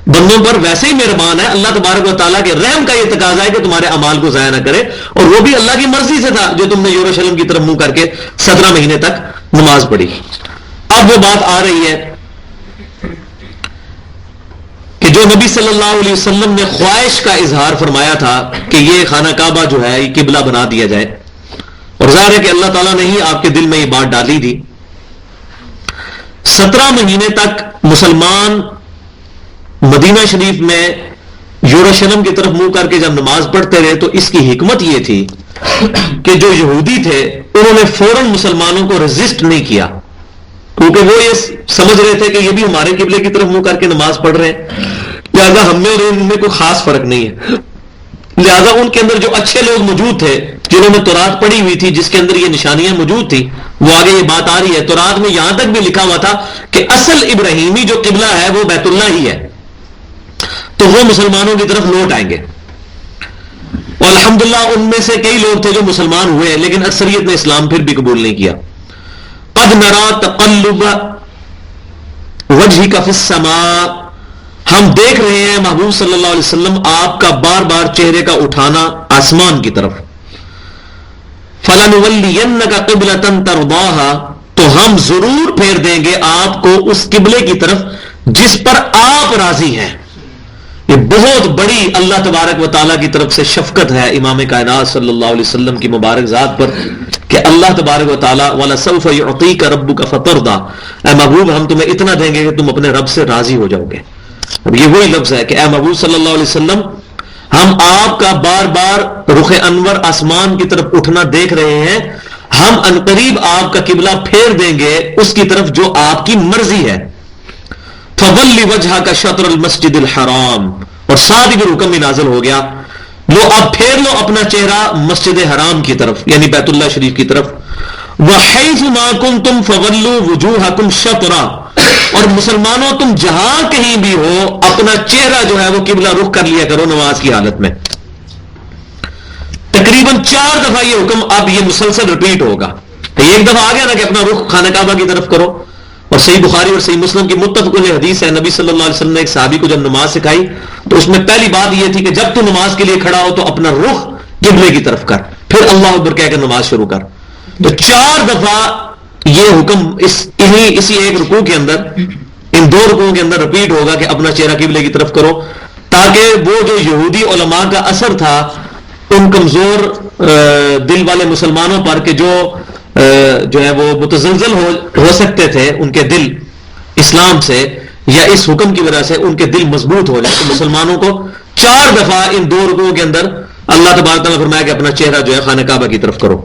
بندوں پر ویسے ہی مہربان ہے. اللہ تبارک و تعالیٰ کے رحم کا یہ تقاضا ہے کہ تمہارے اعمال کو ضائع نہ کرے، اور وہ بھی اللہ کی مرضی سے تھا جو تم نے یروشلم کی طرف منہ کر کے 17 مہینے تک نماز پڑھی. اب وہ بات آ رہی ہے کہ جو نبی صلی اللہ علیہ وسلم نے خواہش کا اظہار فرمایا تھا کہ یہ خانہ کعبہ جو ہے یہ قبلہ بنا دیا جائے، اور ظاہر ہے کہ اللہ تعالیٰ نے ہی آپ کے دل میں یہ بات ڈالی تھی۔ 17 مہینے تک مسلمان مدینہ شریف میں یروشلم کی طرف منہ کر کے جب نماز پڑھتے رہے تو اس کی حکمت یہ تھی کہ جو یہودی تھے انہوں نے فوراً مسلمانوں کو ریزسٹ نہیں کیا، کیونکہ وہ یہ سمجھ رہے تھے کہ یہ بھی ہمارے قبلے کی طرف منہ کر کے نماز پڑھ رہے ہیں، لہذا ہم میں اور ان میں کوئی خاص فرق نہیں ہے۔ لہذا ان کے اندر جو اچھے لوگ موجود تھے جنہوں نے تورات پڑھی ہوئی تھی، جس کے اندر یہ نشانیاں موجود تھی، وہ آگے یہ بات آ رہی ہے۔ تورات میں یہاں تک بھی لکھا ہوا تھا کہ اصل ابراہیمی جو قبلہ ہے وہ بیت اللہ ہی ہے، تو وہ مسلمانوں کی طرف لوٹ آئیں گے۔ اور الحمدللہ ان میں سے کئی لوگ تھے جو مسلمان ہوئے، لیکن اکثریت نے اسلام پھر بھی قبول نہیں کیا۔ قد نرا تقلب وجهك في السماء، ہم دیکھ رہے ہیں محبوب صلی اللہ علیہ وسلم آپ کا بار بار چہرے کا اٹھانا آسمان کی طرف۔ فَلَنُوَلِّيَنَّكَ قِبْلَةً تَرْضَاهَا، تو ہم ضرور پھیر دیں گے آپ کو اس قبلے کی طرف جس پر آپ راضی ہیں۔ یہ بہت بڑی اللہ تبارک و تعالیٰ کی طرف سے شفقت ہے امام کائنات صلی اللہ علیہ وسلم کی مبارک ذات پر کہ اللہ تبارک و تعالیٰ وَلَسَوْفَ يُعْطِيكَ رَبُّكَ فَتَرْضَىٰ، اے محبوب ہم تمہیں اتنا دیں گے کہ تم اپنے رب سے راضی ہو جاؤ گے۔ اب یہ وہی لفظ ہے کہ اے محبوب صلی اللہ علیہ وسلم ہم آپ کا بار بار رخ انور آسمان کی طرف اٹھنا دیکھ رہے ہیں، ہم عنقریب آپ کا قبلہ پھیر دیں گے اس کی طرف جو آپ کی مرضی ہے۔ فَوَلِّ وَجْهَكَ شَطْرَ الْمَسْجِدِ الْحَرَامِ، اور ساتھ ہی پھر حکم بھی نازل ہو گیا، لو اب پھیر لو اپنا چہرہ مسجد حرام کی طرف یعنی بیت اللہ شریف کی طرف۔ وَحَيْثُ مَا كُنْتُمْ فَوَلُّوا وُجُوهَكُمْ شَطْرًا، اور مسلمانوں تم جہاں کہیں بھی ہو اپنا چہرہ جو ہے وہ قبلہ رخ کر لیا کرو نماز کی حالت میں۔ تقریباً 4 دفعہ یہ حکم اب یہ مسلسل ریپیٹ ہوگا۔ ایک دفعہ آ گیا نا کہ اپنا رخ خانہ کعبہ کی طرف کرو، اور صحیح بخاری اور صحیح مسلم کی متفق علیہ حدیث ہے، نبی صلی اللہ علیہ وسلم نے ایک صحابی کو جب نماز سکھائی تو اس میں پہلی بات یہ تھی کہ جب تو نماز کے لیے کھڑا ہو تو اپنا رخ قبلے کی طرف کر، پھر اللہ اکبر کہہ کر نماز شروع کر۔ تو 4 دفعہ یہ حکم اسی ایک رکوع کے اندر، ان 2 رکوعوں کے اندر ریپیٹ ہوگا کہ اپنا چہرہ قبلے کی طرف کرو، تاکہ وہ جو یہودی علماء کا اثر تھا ان کمزور دل والے مسلمانوں پر کہ جو ہے وہ متزلزل ہو سکتے تھے ان کے دل اسلام سے یا اس حکم کی وجہ سے ان کے دل مضبوط ہو جائے، تو مسلمانوں کو 4 دفعہ ان 2 رکوعوں کے اندر اللہ تبارک تعالیٰ نے فرمایا کہ اپنا چہرہ جو ہے خانہ کعبہ کی طرف کرو۔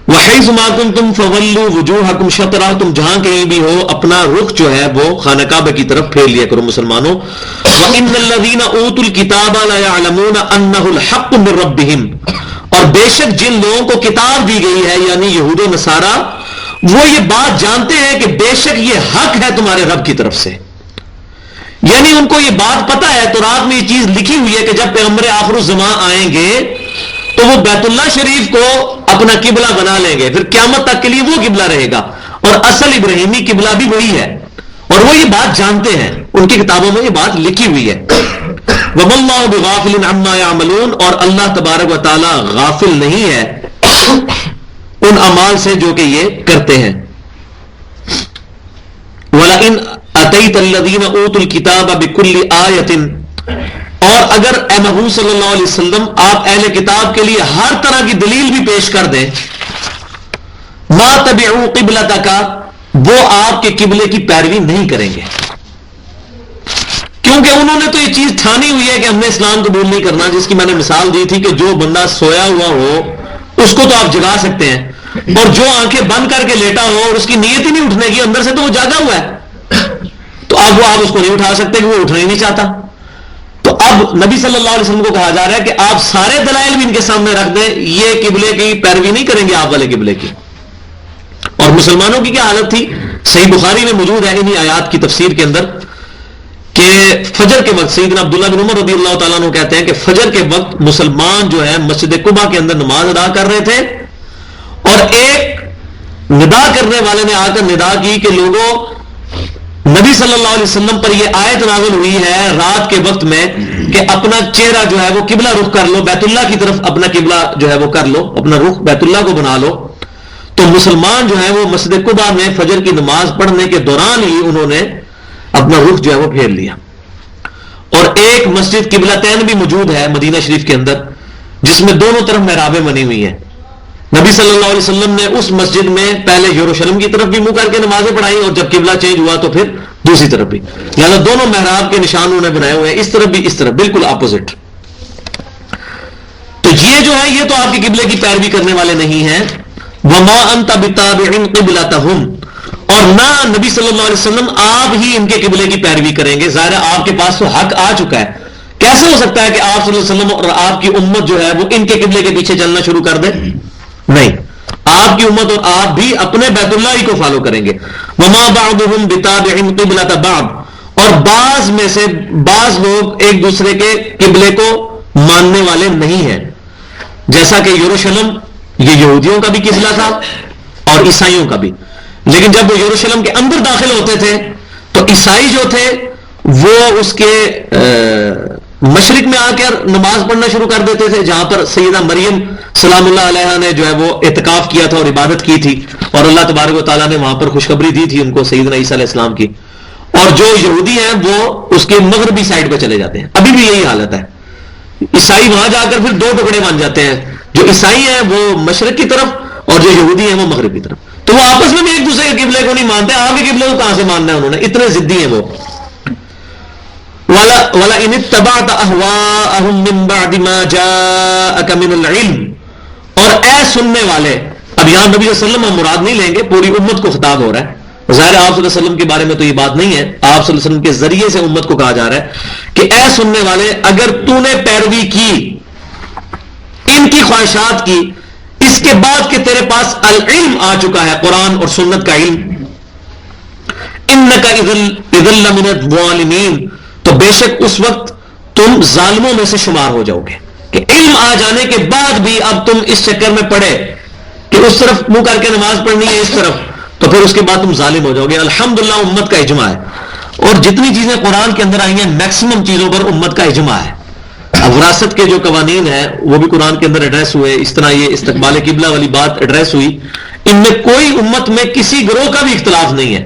وَحَيْثُ مَا كُنْتُمْ فَوَلُّوا وُجُوهَكُمْ شَطْرًا، تم جہاں کہیں بھی ہو اپنا رخ جو ہے وہ خانہ کعبہ کی طرف پھیر لیا کرو مسلمانوں۔ وَإِنَّ الَّذِينَ أُوتُوا الْكِتَابَ لَيَعْلَمُونَ أَنَّهُ الْحَقُّ مِنْ رَبِّهِمْ، اور بے شک جن لوگوں کو کتاب دی گئی ہے یعنی یہود و نصارہ، وہ یہ بات جانتے ہیں کہ بے شک یہ حق ہے تمہارے رب کی طرف سے، یعنی ان کو یہ بات پتا ہے، تورات میں یہ چیز لکھی ہوئی ہے کہ جب پیغمبر آخر الزمان آئیں گے تو وہ بیت اللہ شریف کو اپنا قبلہ بنا لیں گے، پھر قیامت تک کے لیے وہ قبلہ رہے گا، اور اصل ابراہیمی قبلہ بھی وہی ہے، اور وہ یہ بات جانتے ہیں، ان کی کتابوں میں یہ بات لکھی ہوئی ہے۔ وَمَا اللَّهُ بِغَافِلٍ عَمَّا يَعْمَلُونَ، اور اللہ تبارک و تعالی غافل نہیں ہے ان اعمال سے جو کہ یہ کرتے ہیں۔ وَلَئِنْ أَتَيْتَ الَّذِينَ أُوتُوا الْكِتَابَ بِكُلِّ آيَةٍ، اور اگر اے محبوب صلی اللہ علیہ وسلم آپ اہل کتاب کے لیے ہر طرح کی دلیل بھی پیش کر دیں، مَا تَبِعُوا قِبْلَتَكَ، وہ آپ کے قبلے کی پیروی نہیں کریں گے، کیونکہ انہوں نے تو یہ چیز ٹھانی ہوئی ہے کہ ہم نے اسلام قبول نہیں کرنا، جس کی میں نے مثال دی تھی کہ جو بندہ سویا ہوا ہو اس کو تو آپ جگا سکتے ہیں، اور جو آنکھیں بند کر کے لیٹا ہو اور اس کی نیت ہی نہیں اٹھنے کی، اندر سے تو وہ جاگا ہوا ہے، تو اب آپ اس کو نہیں اٹھا سکتے کہ وہ اٹھنا ہی نہیں چاہتا۔ تو اب نبی صلی اللہ علیہ وسلم کو کہا جا رہا ہے کہ آپ سارے دلائل بھی ان کے سامنے رکھ دیں، یہ قبلے کی پیروی نہیں کریں گے آپ والے قبلے کی۔ اور مسلمانوں کی کیا حالت تھی، صحیح بخاری میں موجود ہے انہی آیات کی تفسیر کے اندر کہ فجر کے وقت سیدنا عبداللہ بن عمر رضی اللہ تعالیٰ عنہ کہتے ہیں کہ فجر کے وقت مسلمان جو ہے مسجد قباء کے اندر نماز ادا کر رہے تھے، اور ایک ندا کرنے والے نے آ کر ندا کی کہ لوگوں، نبی صلی اللہ علیہ وسلم پر یہ آیت نازل ہوئی ہے رات کے وقت میں کہ اپنا چہرہ جو ہے وہ قبلہ رخ کر لو، بیت اللہ کی طرف اپنا قبلہ جو ہے وہ کر لو، اپنا رخ بیت اللہ کو بنا لو۔ تو مسلمان جو ہے وہ مسجد قباء میں فجر کی نماز پڑھنے کے دوران ہی انہوں نے اپنا رخ جو ہے وہ پھیر لیا. اور ایک مسجد قبلتین بھی موجود ہے مدینہ شریف کے اندر جس میں دونوں طرف محرابیں بنی ہوئی ہیں. نبی صلی اللہ علیہ وسلم نے اس مسجد میں پہلے یروشلم کی طرف بھی منہ کر کے نمازیں پڑھائی اور جب قبلہ چینج ہوا تو پھر دوسری طرف بھی. لہٰذا دونوں محراب کے نشان انہوں نے بنائے ہوئے ہیں, اس طرف بھی اس طرف بالکل اپوزٹ. تو یہ جو ہے یہ تو آپ کے قبلے کی پیروی کرنے والے نہیں ہیں. وما انت بتابع قبلتهم, اور نہ نبی صلی اللہ علیہ وسلم آپ ہی ان کے قبلے کی پیروی کریں گے. ظاہر ہے آپ کے پاس تو حق آ چکا ہے, کیسے ہو سکتا ہے کہ آپ صلی اللہ علیہ وسلم اور آپ کی امت جو ہے وہ ان کے قبلے کے پیچھے چلنا شروع کر دے؟ نہیں, آپ کی امت اور آپ بھی اپنے بیت اللہ ہی کو فالو کریں گے. وما بعضهم بتابع قبلة بعض, اور بعض میں سے بعض لوگ ایک دوسرے کے قبلے کو ماننے والے نہیں ہیں. جیسا کہ یروشلم یہ یہودیوں کا بھی قبلہ تھا اور عیسائیوں کا بھی, لیکن جب وہ یروشلم کے اندر داخل ہوتے تھے تو عیسائی جو تھے وہ اس کے مشرق میں آ کر نماز پڑھنا شروع کر دیتے تھے جہاں پر سیدہ مریم سلام اللہ علیہا نے جو ہے وہ اعتکاف کیا تھا اور عبادت کی تھی, اور اللہ تبارک و تعالیٰ نے وہاں پر خوشخبری دی تھی ان کو سیدنا عیسیٰ علیہ السلام کی. اور جو یہودی ہیں وہ اس کے مغربی سائڈ پہ چلے جاتے ہیں. ابھی بھی یہی حالت ہے, عیسائی وہاں جا کر پھر دو ٹکڑے بن جاتے ہیں, جو عیسائی ہیں وہ مشرق کی طرف اور جو یہودی ہیں وہ مغرب کی طرف. تو وہ آپس میں بھی ایک دوسرے کے قبلے کو نہیں مانتے. آپ کے قبلے کو کہاں سے ماننا ہے انہوں نے, اتنے ضدی ہیں وہ. وَلَئِنِ اتَّبَعْتَ أَهْوَاءَهُم مِّن بَعْدِ مَا جَاءَكَ مِنَ الْعِلْمِ, اور اے سننے والے, اب یہاں نبی صلی اللہ علیہ وسلم ہم مراد نہیں لیں گے, پوری امت کو خطاب ہو رہا ہے. ظاہر آپ صلی اللہ علیہ وسلم کے بارے میں تو یہ بات نہیں ہے, آپ صلی اللہ علیہ وسلم کے ذریعے سے امت کو کہا جا رہا ہے کہ اے سننے والے, اگر تو نے پیروی کی ان کی خواہشات کی اس کے بعد کہ تیرے پاس العلم آ چکا ہے, قرآن اور سنت کا علم, إِنَّكَ إِذًا لَّمِنَ الظَّالِمِينَ, تو بے شک اس وقت تم ظالموں میں سے شمار ہو جاؤ گے. کہ علم آ جانے کے بعد بھی اب تم اس چکر میں پڑے کہ اس طرف منہ کر کے نماز پڑھنی ہے اس طرف, تو پھر اس کے بعد تم ظالم ہو جاؤ گے. الحمدللہ امت کا اجماع ہے, اور جتنی چیزیں قرآن کے اندر آئی ہیں میکسیمم چیزوں پر امت کا اجماع ہے. اب وراثت کے جو قوانین ہیں وہ بھی قرآن کے اندر ایڈریس ہوئے, اس طرح یہ استقبال قبلہ والی بات ایڈریس ہوئی, ان میں کوئی امت میں کسی گروہ کا بھی اختلاف نہیں ہے,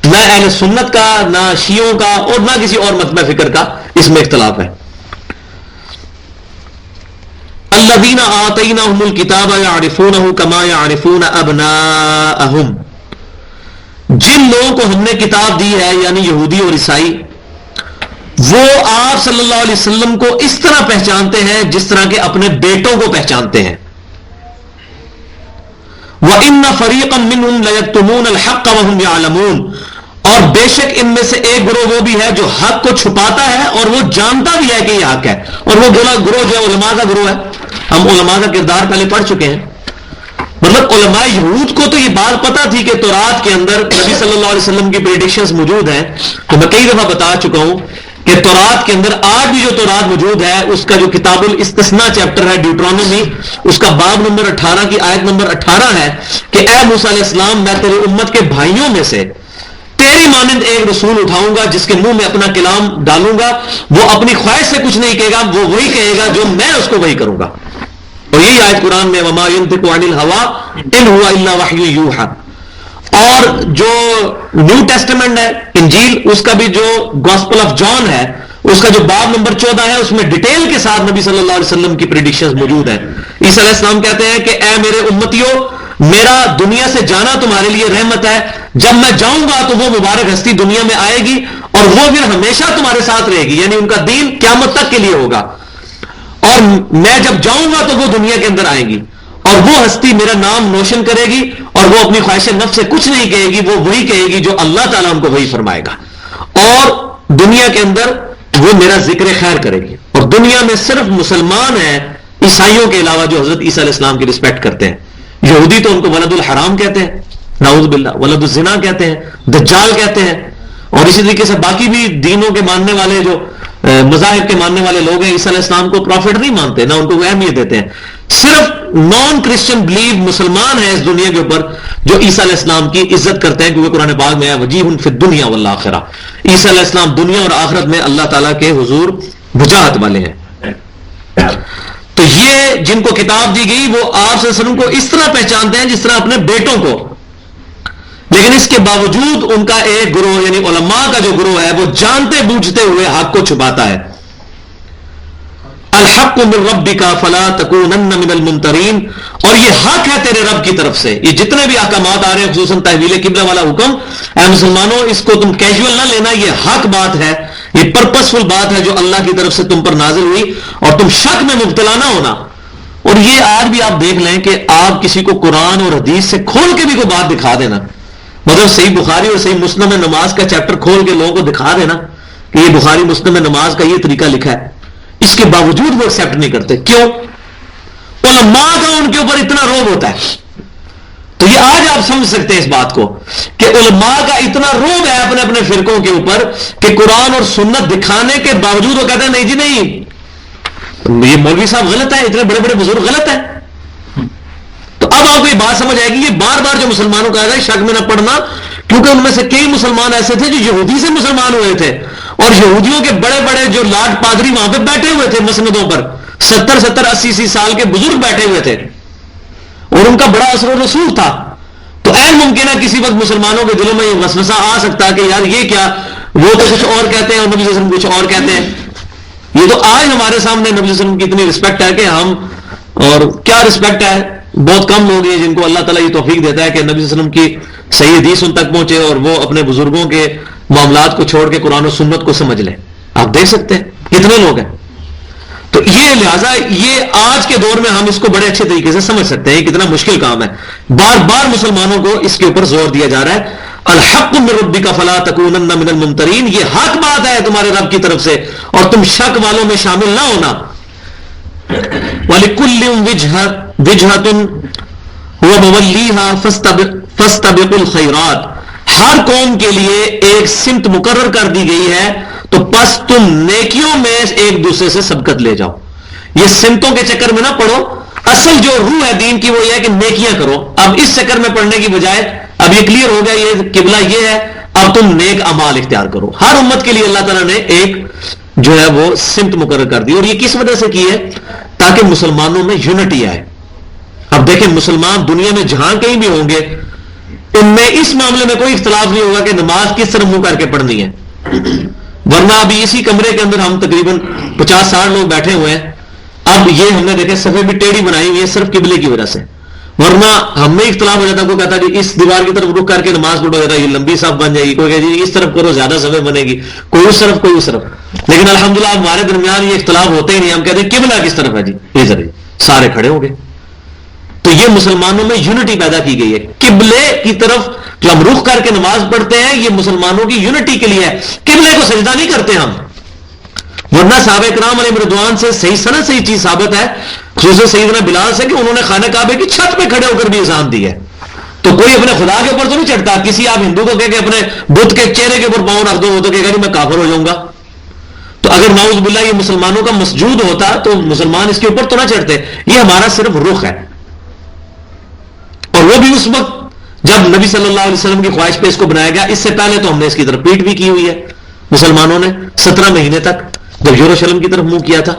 نہ اہل سنت کا, نہ شیعوں کا, اور نہ کسی اور مطمع فکر کا اس میں اختلاف ہے. الذین آتیناہم الکتاب یعرفونہ کما یعرفون ابناءہم, جن لوگوں کو ہم نے کتاب دی ہے یعنی یہودی اور عیسائی, وہ آپ صلی اللہ علیہ وسلم کو اس طرح پہچانتے ہیں جس طرح کے اپنے بیٹوں کو پہچانتے ہیں. وَإِنَّ فَرِيقًا مِّنْهُمْ لَيَكْتُمُونَ الْحَقَّ وَهُمْ يَعْلَمُونَ, اور بے شک ان میں سے ایک گروہ وہ بھی ہے جو حق کو چھپاتا ہے اور وہ جانتا بھی ہے کہ یہ حق ہے. اور وہ گروہ جو ہے علماء کا گروہ ہے. ہم علماء کا کردار پہلے پڑھ چکے ہیں. مطلب علماء یہود کو تو یہ بات پتا تھی کہ تورات کے اندر نبی صلی اللہ علیہ وسلم کی پریڈکشنز موجود ہیں. تو میں کئی دفعہ بتا چکا ہوں کہ تورات کے اندر آج بھی جو تورات موجود ہے اس کا جو کتاب الاستثناء چیپٹر ہے ڈیوٹرانومی, اس کا باب نمبر 18 کی آیت نمبر 18 ہے کہ اے موسیٰ علیہ السلام, میں تیری امت کے بھائیوں میں سے تیری مانند ایک رسول اٹھاؤں گا جس کے منہ میں اپنا کلام ڈالوں گا, وہ اپنی خواہش سے کچھ نہیں کہے گا, وہ وہی کہے گا جو میں اس کو وہی کروں گا. اور یہی آیت قرآن میں وما ينطق عن الهوى ان هو الا وحی یوحى. اور جو نیو ٹیسٹمنٹ ہے انجیل, اس کا بھی جو گاسپل آف جان ہے اس کا جو باب نمبر 14 ہے اس میں ڈیٹیل کے ساتھ نبی صلی اللہ علیہ وسلم کی پریڈکشنز موجود ہیں. عیسیٰ علیہ السلام کہتے ہیں کہ اے میرے امتیوں, میرا دنیا سے جانا تمہارے لیے رحمت ہے, جب میں جاؤں گا تو وہ مبارک ہستی دنیا میں آئے گی اور وہ پھر ہمیشہ تمہارے ساتھ رہے گی, یعنی ان کا دین قیامت تک کے لیے ہوگا. اور میں جب جاؤں گا تو وہ دنیا کے اندر آئے گی اور وہ ہستی میرا نام روشن کرے گی اور وہ اپنی خواہش نفس سے کچھ نہیں کہے گی, وہ وہی کہے گی جو اللہ تعالیٰ ان کو وہی فرمائے گا, اور دنیا کے اندر وہ میرا ذکر خیر کرے گی. اور دنیا میں صرف مسلمان ہیں عیسائیوں کے علاوہ جو حضرت عیسیٰ علیہ السلام کی رسپیکٹ کرتے ہیں. یہودی تو ان کو ولد الحرام کہتے ہیں, نعوذ باللہ, ولد الزنا کہتے ہیں, دجال کہتے ہیں, اور اسی طریقے سے باقی بھی دینوں کے ماننے والے جو مذاہب کے ماننے والے لوگ ہیں عیسیٰ علیہ السلام کو پروفٹ نہیں مانتے, نہ ان کو وہ اہمیت دیتے ہیں. صرف نان کرسچن بلیو مسلمان ہیں اس دنیا کے اوپر جو عیسیٰ علیہ السلام کی عزت کرتے ہیں, کیونکہ قرآن پاک میں ہے وجیہ فی الدنیا والآخرہ, عیسیٰ علیہ السلام دنیا اور آخرت میں اللہ تعالیٰ کے حضور وجاہت والے ہیں. تو یہ جن کو کتاب دی گئی وہ آپ صلی اللہ علیہ وسلم کو اس طرح پہچانتے ہیں جس طرح اپنے بیٹوں کو. لیکن اس کے باوجود ان کا ایک گروہ یعنی علماء کا جو گروہ ہے وہ جانتے بوجھتے ہوئے حق کو چھپاتا ہے. الحق من ربک فلا تکونن من الممترین، اور یہ حق ہے تیرے رب کی طرف سے. یہ جتنے بھی احکامات آ رہے ہیں خصوصاً تحویل قبلہ والا حکم، اے مسلمانوں اس کو تم کیجول نہ لینا، یہ حق بات ہے، یہ پرپسفل بات ہے جو اللہ کی طرف سے تم پر نازل ہوئی، اور تم شک میں مبتلا نہ ہونا. اور یہ آج بھی آپ دیکھ لیں کہ آپ کسی کو قرآن اور حدیث سے کھول کے بھی کوئی بات دکھا دینا، مطلب صحیح بخاری اور صحیح مسلم میں نماز کا چیپٹر کھول کے لوگوں کو دکھا دینا کہ یہ بخاری مسلم میں نماز کا یہ طریقہ لکھا ہے، اس کے باوجود وہ ایکسیپٹ نہیں کرتے. کیوں؟ علماء کا ان کے اوپر اتنا روب ہوتا ہے. تو یہ آج آپ سمجھ سکتے ہیں اس بات کو کہ علماء کا اتنا روب ہے اپنے اپنے فرقوں کے اوپر کہ قرآن اور سنت دکھانے کے باوجود وہ کہتے ہیں نہیں جی نہیں، یہ مولوی صاحب غلط ہے، اتنے بڑے بڑے بزرگ غلط ہے. تو اب آپ کو یہ بات سمجھ آئے گی، یہ بار بار جو مسلمانوں کا ہے شک میں نہ پڑنا، کیونکہ ان میں سے کئی مسلمان ایسے تھے جو یہودی سے مسلمان ہوئے تھے، اور یہودیوں کے بڑے بڑے جو لاٹ پادری وہاں پہ بیٹھے ہوئے تھے مسندوں پر، 70-80 سال کے بزرگ بیٹھے ہوئے تھے، اور ان کا بڑا اثر و رسوخ تھا. تو عین ممکن ہے کسی وقت مسلمانوں کے دلوں میں یہ وسوسہ آ سکتا کہ یار یہ کیا، وہ تو کچھ اور کہتے ہیں اور نبی صلی اللہ علیہ وسلم کچھ اور کہتے ہیں. یہ تو آج ہمارے سامنے نبی صلی اللہ علیہ وسلم کی اتنی رسپیکٹ ہے کہ ہم، اور کیا رسپیکٹ ہے، بہت کم لوگ ہیں جن کو اللہ تعالیٰ یہ توفیق دیتا ہے کہ نبی صلی اللہ علیہ وسلم کی صحیح حدیث ان تک پہنچے اور وہ اپنے بزرگوں کے معاملات کو چھوڑ کے قرآن و سنت کو سمجھ لیں. آپ دیکھ سکتے ہیں کتنے لوگ ہیں. تو یہ لہٰذا یہ آج کے دور میں ہم اس کو بڑے اچھے طریقے سے سمجھ سکتے ہیں کتنا مشکل کام ہے. بار بار مسلمانوں کو اس کے اوپر زور دیا جا رہا ہے، الحق من ربک فلا تکونن من الممترین، یہ حق بات ہے تمہارے رب کی طرف سے اور تم شک والوں میں شامل نہ ہونا. وَلِكُلٍّ وِجْهَةٌ هُوَ مُوَلِّيهَا فَاسْتَبِقُوا الْخَيْرَاتِ، ہر قوم کے لیے ایک سمت مقرر کر دی گئی ہے، تو پس تم نیکیوں میں ایک دوسرے سے سبقت لے جاؤ. یہ سمتوں کے چکر میں نہ پڑو، اصل جو روح ہے دین کی وہ یہ ہے کہ نیکیاں کرو. اب اس چکر میں پڑنے کی بجائے اب یہ کلیئر ہو گیا یہ قبلہ یہ ہے، اب تم نیک اعمال اختیار کرو. ہر امت کے لیے اللہ تعالیٰ نے ایک جو ہے وہ سمت مقرر کر دی، اور یہ کس وجہ سے کی ہے؟ تاکہ مسلمانوں میں یونٹی آئے. اب دیکھیں مسلمان دنیا میں جہاں کہیں بھی ہوں گے ان میں اس معاملے میں کوئی اختلاف نہیں ہوگا کہ نماز کس طرح منہ کر کے پڑھنی ہے. ورنہ ابھی اسی کمرے کے اندر ہم تقریباً 50-60 لوگ بیٹھے ہوئے ہیں، اب یہ ہم نے دیکھے صفحے بھی ٹیڑھی بنائی ہوئی ہے صرف قبلے کی وجہ سے، ورنہ ہم میں اختلاف ہو جاتا. کوئی کہتا کہ اس دیوار کی طرف رخ کر کے نماز پڑھو جاتا یہ لمبی صف بن جائے گی، کوئی کہ جی اس طرف کرو زیادہ صفحے بنے گی، کوئی اس طرف کوئی اس طرف. لیکن الحمدللہ ہمارے درمیان یہ اختلاف ہوتے ہی نہیں، ہم کہتے ہیں قبلہ کس طرف ہے جی ادھر ہی، سارے کھڑے ہو گئے. تو یہ مسلمانوں میں یونٹی پیدا کی گئی ہے. قبلے کی طرف جو ہم رخ کر کے نماز پڑھتے ہیں یہ مسلمانوں کی یونٹی کے لیے ہے، قبلے کو سجدہ نہیں کرتے ہم. ورنہ صحابہ کرام علیہ رضوان سے صحیح سند سے یہ چیز ثابت ہے، خصوصاً سیدنا بلال سے، کہ انہوں نے خانہ کعبے کی چھت پہ کھڑے ہو کر بھی اذان دی ہے. تو کوئی اپنے خدا کے اوپر تو نہیں چڑھتا. کسی آپ ہندو کو کہہ کے اپنے بت کے چہرے کے اوپر پاؤں رکھ دو وہ تو کہے گا جی میں کافر ہو جاؤں گا. تو اگر نعوذ باللہ یہ مسلمانوں کا مسجود ہوتا تو مسلمان اس کے اوپر تو نہ چڑھتے. یہ ہمارا صرف رخ ہے، اور وہ بھی اس وقت جب نبی صلی اللہ علیہ وسلم کی خواہش پہ اس کو بنایا گیا. اس سے پہلے تو ہم نے اس کی طرف پیٹ بھی کی ہوئی ہے مسلمانوں نے 17 مہینے تک جب یروشلم کی طرف منہ کیا تھا.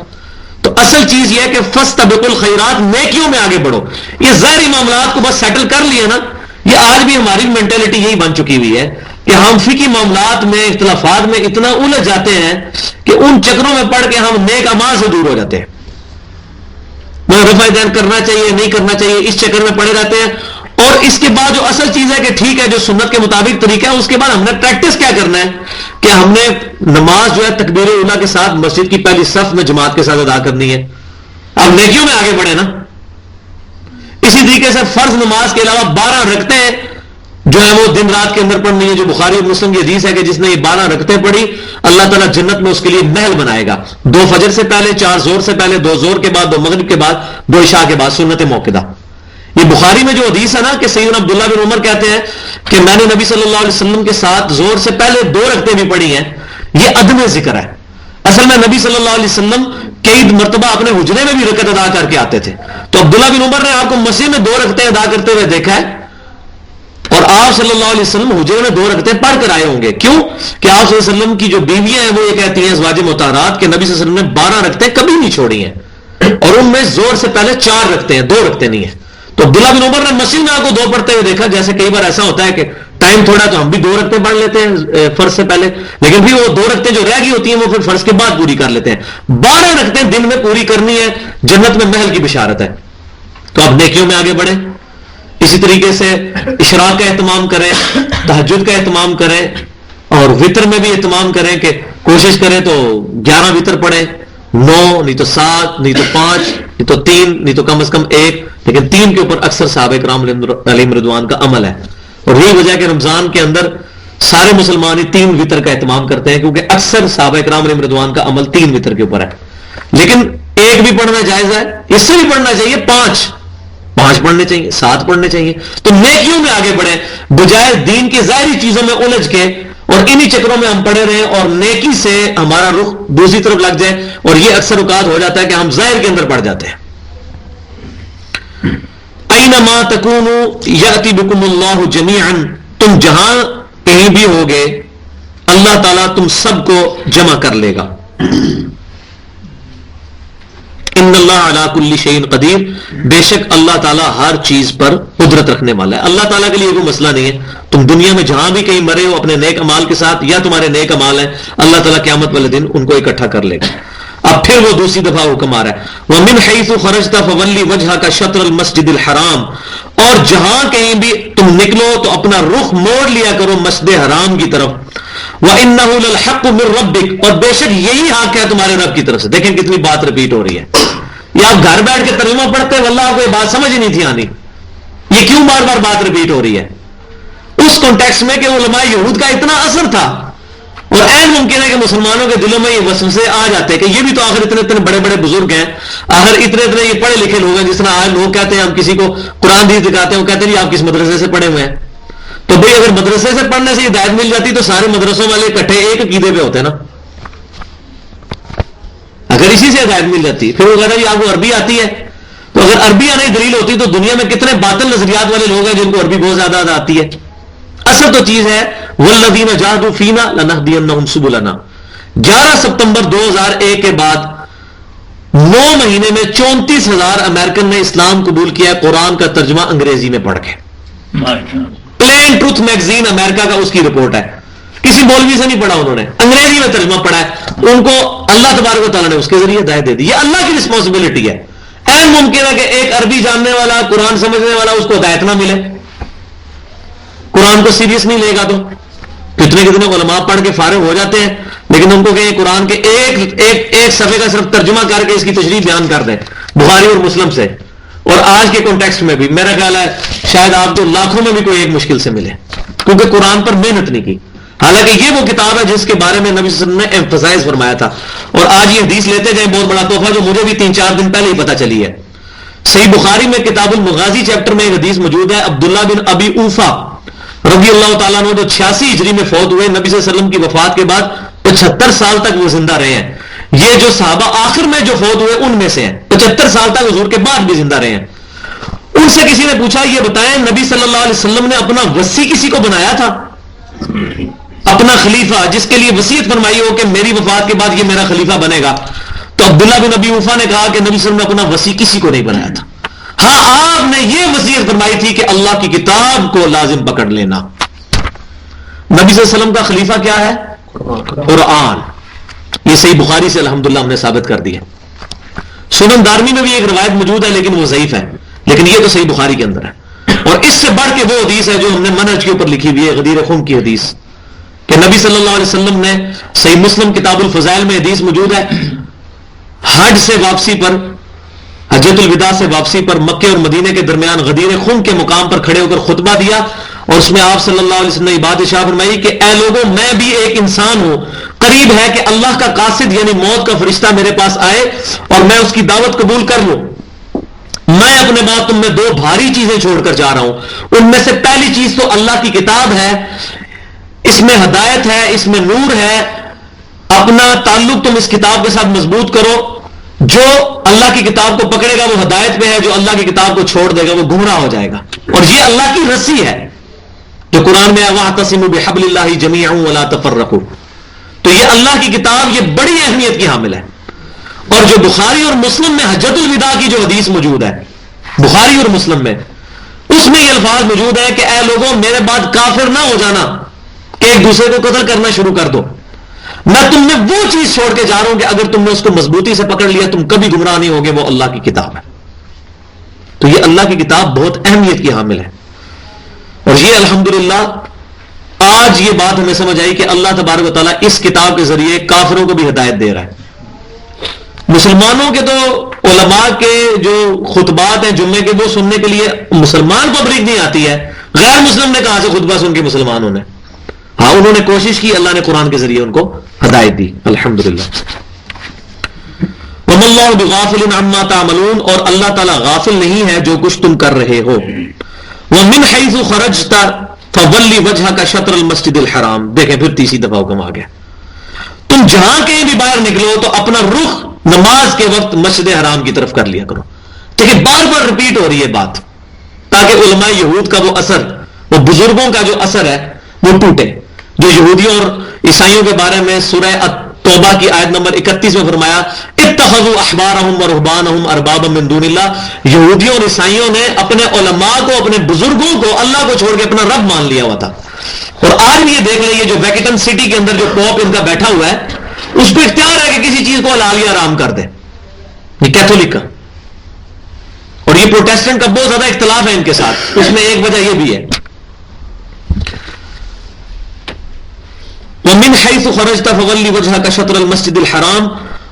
تو اصل چیز یہ ہے کہ فاستبقوا الخیرات، نیکیوں میں آگے بڑھو. یہ ظاہری معاملات کو بس سیٹل کر لیے نا. یہ آج بھی ہماری مینٹلٹی یہی بن چکی ہوئی ہے کہ ہم فقہی معاملات میں اختلافات میں اتنا الجھ جاتے ہیں کہ ان چکروں میں پڑھ کے ہم نیک اعمال سے دور ہو جاتے ہیں. میں رفع دین کرنا چاہیے نہیں کرنا چاہیے اس چکر میں پڑے رہتے ہیں. اور اس کے بعد جو اصل چیز ہے کہ ٹھیک ہے جو سنت کے مطابق طریقہ ہے، اس کے بعد ہم نے پریکٹس کیا کرنا ہے کہ ہم نے نماز جو ہے تکبیر اولیٰ کے ساتھ مسجد کی پہلی صف میں جماعت کے ساتھ ادا کرنی ہے. اب نیکیوں میں آگے بڑھے نا. اسی طریقے سے فرض نماز کے علاوہ 12 رکعتیں جو ہے وہ دن رات کے اندر پڑھنی ہے. جو بخاری اور مسلم کی حدیث ہے کہ جس نے یہ 12 رکعتیں پڑھی اللہ تعالیٰ جنت میں اس کے لیے محل بنائے گا. 2 فجر سے پہلے، 4 زور سے پہلے، 2 زور کے بعد، 2 مغرب کے بعد، 2 عشاء کے بعد، سنت موقدہ. یہ بخاری میں جو حدیث ہے نا کہ سیدنا عبداللہ بن عمر کہتے ہیں کہ میں نے نبی صلی اللہ علیہ وسلم کے ساتھ زور سے پہلے 2 رکعتیں بھی پڑھی ہیں. یہ عدم ذکر ہے. اصل میں نبی صلی اللہ علیہ وسلم کئی مرتبہ اپنے حجرے میں بھی رکعت ادا کر کے آتے تھے. تو عبداللہ بن عمر نے آپ کو مسجد میں 2 رکعتیں ادا کرتے ہوئے دیکھا ہے، اور آپ صلی اللہ علیہ وسلم حجرے میں 2 رکعتیں پڑھ کر آئے ہوں گے. کیوں کہ آپ صلی اللہ علیہ وسلم کی جو بیویاں ہیں وہ یہ کہتی ہیں ازواج مطہرات کہ نبی صلی اللہ علیہ وسلم نے 12 رکعتیں کبھی نہیں چھوڑی ہیں، اور ان میں زور سے پہلے 4 رکعتیں ہیں، 2 رکعتیں نہیں ہیں. تو عبداللہ بن عمر نے مسجد میں آپ کو 2 پڑھتے ہوئے دیکھا. جیسے کئی بار ایسا ہوتا ہے کہ ٹائم تھوڑا تو ہم بھی 2 رکعتیں پڑھ لیتے ہیں فرض سے پہلے، لیکن پھر وہ 2 رکعتیں جو رہ گئی ہوتی ہیں وہ پھر فرض کے بعد پوری کر لیتے ہیں۔ 12 رکعتیں دن میں پوری کرنی ہے، جنت میں محل کی بشارت ہے۔ تو اب نیکیوں میں آگے بڑھیں، اسی طریقے سے اشراق کا اہتمام کریں، تہجد کا اہتمام کریں، اور وطر میں بھی اہتمام کریں کہ کوشش کریں تو 11 وطر پڑھیں، 9 نہیں تو 7 نہیں تو 5 نہیں تو 3 نہیں تو کم از کم 1، لیکن 3 کے اوپر اکثر صحابہ کرام علیہم رضوان کا عمل ہے۔ اور یہی وجہ ہے کہ رمضان کے اندر سارے مسلمان ہی 3 وطر کا اہتمام کرتے ہیں، کیونکہ اکثر صحابہ کرام علیہم رضوان کا عمل 3 وطر کے اوپر ہے۔ لیکن 1 بھی پڑھنا جائز ہے، اس سے بھی پڑھنا چاہیے، 5 پڑھنے چاہیے، 7 پڑھنے چاہیے۔ تو نیکیوں میں آگے بڑھیں بجائے دین کی ظاہری چیزوں میں الجھ کے اور انہی چکروں میں ہم پڑے رہیں اور نیکی سے ہمارا رخ دوسری طرف لگ جائے، اور یہ اکثر اوقات ہو جاتا ہے کہ ہم ظاہر کے اندر پڑ جاتے ہیں۔ اینما تکونوا یأتی بکم اللہ جمیعا، تم جہاں کہیں بھی ہوگے اللہ تعالیٰ تم سب کو جمع کر لے گا۔ ان اللہ علی کل شیء قدیر، بے شک اللہ تعالیٰ ہر چیز پر قدرت رکھنے والا ہے۔ اللہ تعالیٰ کے لیے کوئی مسئلہ نہیں ہے، تم دنیا میں جہاں بھی کہیں مرے ہو اپنے نیک امال کے ساتھ، یا تمہارے نیک امال ہیں، اللہ تعالیٰ قیامت والے دن ان کو اکٹھا کر لے گا۔ اب پھر وہ دوسری دفعہ حکم آ رہا ہے، وَمِنْ حَيْثُ خَرَجْتَ فَوَلِّ وَجْهَكَ شَطْرَ الْمَسْجِدِ الْحَرَامِ، اور جہاں کہیں بھی تم نکلو تو اپنا رخ موڑ لیا کرو مسجد حرام کی طرف۔ وَإِنَّهُ لَلْحَقُّ مِنْ رَبِّكَ، اور بے شک یہی حق ہے تمہارے رب کی طرف سے۔ دیکھیں کتنی بات ریپیٹ ہو رہی ہے، یا آپ گھر بیٹھ کے ترجمہ پڑھتے واللہ آپ کو یہ بات سمجھ ہی نہیں تھی آنی، یہ کیوں بار بار بات ریپیٹ ہو رہی ہے؟ اس کانٹیکسٹ میں کہ علماء یہود کا اتنا اثر تھا، اور عین ممکن ہے کہ مسلمانوں کے دلوں میں یہ وسوسے آ جاتے ہیں کہ یہ بھی تو آخر اتنے بڑے بڑے بزرگ ہیں، آخر اتنے یہ پڑھے لکھے لوگ ہیں، جس طرح آج لوگ کہتے ہیں ہم کسی کو قرآن حدیث دکھاتے ہیں وہ کہتے ہیں جی آپ کس مدرسے سے پڑھے ہوئے ہیں؟ تو بھئی اگر مدرسے سے پڑھنے سے ہدایت مل جاتی تو سارے مدرسوں والے اکٹھے ایک عقیدے پہ ہوتے نا، اگر اسی سے ہدایت مل جاتی۔ پھر وہ کہتا ہے جی آپ کو عربی آتی ہے، تو اگر عربی آنے کی دلیل ہوتی تو دنیا میں کتنے باطل نظریات والے لوگ ہیں جن کو عربی بہت زیادہ آتی ہے۔ اصل تو چیز ہے والذین جاہدوا فینا لنہدینہم سبلنا۔ 11 ستمبر 2001 کے بعد 9 مہینے میں 34,000 امریکن نے اسلام قبول کیا ہے، قرآن کا ترجمہ انگریزی میں پڑھ کے۔ پلین ٹروتھ میگزین امریکہ کا اس کی رپورٹ ہے، کسی مولوی سے نہیں پڑھا انہوں نے، انگریزی میں ترجمہ پڑھا ہے، ان کو اللہ تبارک و تعالیٰ نے اس کے ذریعے ہدایت دے دی۔ یہ اللہ کی رسپانسبلٹی ہے۔ اہم ممکن ہے کہ ایک عربی جاننے والا قرآن سمجھنے والا اس کو ہدایت نہ ملے، قرآن کو سیریس نہیں لے گا، تو کتنے علماء پڑھ کے فارغ ہو جاتے ہیں، لیکن ان کو کہیں قرآن کے ایک صفحے کا صرف ترجمہ کر کے اس کی تشریح بیان کر دیں بخاری اور مسلم سے، اور آج کے کانٹیکسٹ میں بھی میرا خیال ہے شاید آپ کو لاکھوں میں بھی کوئی ایک مشکل سے ملے، کیونکہ قرآن پر محنت نہیں کی۔ حالانکہ یہ وہ کتاب ہے جس کے بارے میں نبی صلی اللہ علیہ وسلم نے ایمفسائز فرمایا تھا، اور آج یہ حدیث لیتے جائیں بہت بڑا تحفہ جو مجھے بھی 3-4 دن پہلے ہی پتہ چلی ہے۔ صحیح بخاری میں کتاب المغازی چیپٹر میں ایک حدیث موجود ہے، عبداللہ بن ابی اوفا رضی اللہ تعالیٰ عنہ جو 86 ہجری میں فوت ہوئے، نبی صلی اللہ علیہ وسلم کی وفات کے بعد 75 سال تک وہ زندہ رہے ہیں۔ یہ جو صحابہ آخر میں جو فوت ہوئے ان میں سے ہیں، 75 سال تک حضور کے بعد بھی زندہ رہے ہیں۔ ان سے کسی نے پوچھا یہ بتائیں نبی صلی اللہ علیہ وسلم نے اپنا وصی کسی کو بنایا تھا، اپنا خلیفہ جس کے لیے وصیت فرمائی ہو کہ میری وفات کے بعد یہ میرا خلیفہ بنے گا؟ تو عبداللہ بن ابی اوفا نے کہا کہ نبی صلی اللہ علیہ وسلم نے اپنا وصی کسی کو نہیں بنایا تھا، ہاں آپ نے یہ وصیت فرمائی تھی کہ اللہ کی کتاب کو لازم پکڑ لینا۔ نبی صلی اللہ علیہ وسلم کا خلیفہ کیا ہے؟ قرآن۔ یہ صحیح بخاری سے الحمدللہ ہم نے ثابت کر دیا۔ سنن دارمی میں بھی ایک روایت موجود ہے لیکن وہ ضعیف ہے، لیکن یہ تو صحیح بخاری کے اندر ہے۔ اور اس سے بڑھ کے وہ حدیث ہے جو ہم نے منہج کے اوپر لکھی ہوئی ہے، غدیر خم کی حدیث، کہ نبی صلی اللہ علیہ وسلم نے صحیح مسلم کتاب الفضائل میں حدیث موجود ہے، حج سے واپسی پر، حجۃ الوداع سے واپسی پر مکے اور مدینے کے درمیان غدیر خم کے مقام پر کھڑے ہو کر خطبہ دیا، اور اس میں آپ صلی اللہ علیہ وسلم نے بات ارشاد فرمائی کہ اے لوگوں میں بھی ایک انسان ہوں، قریب ہے کہ اللہ کا قاصد یعنی موت کا فرشتہ میرے پاس آئے اور میں اس کی دعوت قبول کر لوں۔ میں اپنے بعد تم میں 2 بھاری چیزیں چھوڑ کر جا رہا ہوں، ان میں سے پہلی چیز تو اللہ کی کتاب ہے، اس میں ہدایت ہے، اس میں نور ہے، اپنا تعلق تم اس کتاب کے ساتھ مضبوط کرو، جو اللہ کی کتاب کو پکڑے گا وہ ہدایت پہ ہے، جو اللہ کی کتاب کو چھوڑ دے گا وہ گمراہ ہو جائے گا، اور یہ اللہ کی رسی ہے جو قرآن میں وَاعْتَصِمُوا بِحَبْلِ اللَّهِ جَمِيعًا وَلَا تَفَرَّقُوا۔ تو یہ اللہ کی کتاب یہ بڑی اہمیت کی حامل ہے۔ اور جو بخاری اور مسلم میں حجۃ الوداع کی جو حدیث موجود ہے، بخاری اور مسلم میں اس میں یہ الفاظ موجود ہیں کہ اے لوگوں میرے بعد کافر نہ ہو جانا کہ ایک دوسرے کو قتل کرنا شروع کر دو. میں تم میں وہ چیز چھوڑ کے جا رہا ہوں کہ اگر تم نے اس کو مضبوطی سے پکڑ لیا تم کبھی گمراہ نہیں ہوگے. وہ اللہ کی کتاب ہے. تو یہ اللہ کی کتاب بہت اہمیت کی حامل ہے. اور یہ الحمدللہ آج یہ بات ہمیں سمجھ آئی کہ اللہ تبارک و تعالیٰ اس کتاب کے ذریعے کافروں کو بھی ہدایت دے رہا ہے. مسلمانوں کے تو علماء کے جو خطبات ہیں جمعے کے وہ سننے کے لیے مسلمان پبلک نہیں آتی ہے. غیر مسلم نے کہاں سے خطبہ سن کے مسلمانوں نے؟ ہاں انہوں نے کوشش کی, اللہ نے قرآن کے ذریعے ان کو ہدایت دی الحمدللہ. وَمَا اللَّهُ بِغَافِلٍ عَمَّا تَعْمَلُونَ, اور اللہ تعالیٰ غافل نہیں ہے جو کچھ تم کر رہے ہو. وَمِنْ حَيْثُ خَرَجْتَ فَوَلِّ وَجْهَكَ شَطْرَ الْمَسْجِدِ الْحَرَامِ. دیکھیں پھر تیسری دفعہ حکم آ گیا. تم جہاں کہیں بھی باہر نکلو تو اپنا رخ نماز کے وقت مسجد حرام کی طرف کر لیا کرو. دیکھیں بار بار ریپیٹ ہو رہی ہے بات تاکہ علماء یہود کا وہ اثر, وہ بزرگوں کا جو اثر ہے وہ ٹوٹے. جو یہودیوں اور عیسائیوں کے بارے میں سورہ توبہ کی آیت نمبر 31 میں فرمایا اتخذوا احبارهم ورهبانهم اربابا من دون اللہ, یہودیوں اور عیسائیوں نے اپنے علماء کو, اپنے بزرگوں کو اللہ کو چھوڑ کے اپنا رب مان لیا ہوا تھا. اور آج بھی یہ دیکھ لیں جو ویٹیکن سٹی کے اندر جو پوپ ان کا بیٹھا ہوا ہے اس کو اختیار ہے کہ کسی چیز کو حلال یا حرام کر دے. یہ کیتھولک کا اور یہ پروٹیسٹنٹ کا بہت زیادہ اختلاف ہے ان کے ساتھ. اس میں ایک وجہ یہ بھی ہے وَمِنْ حَيْثُ خَرَجْتَ فَوَلِّ وَجْهَكَ شَطْرَ الْمَسْجِدِ الْحَرَامِ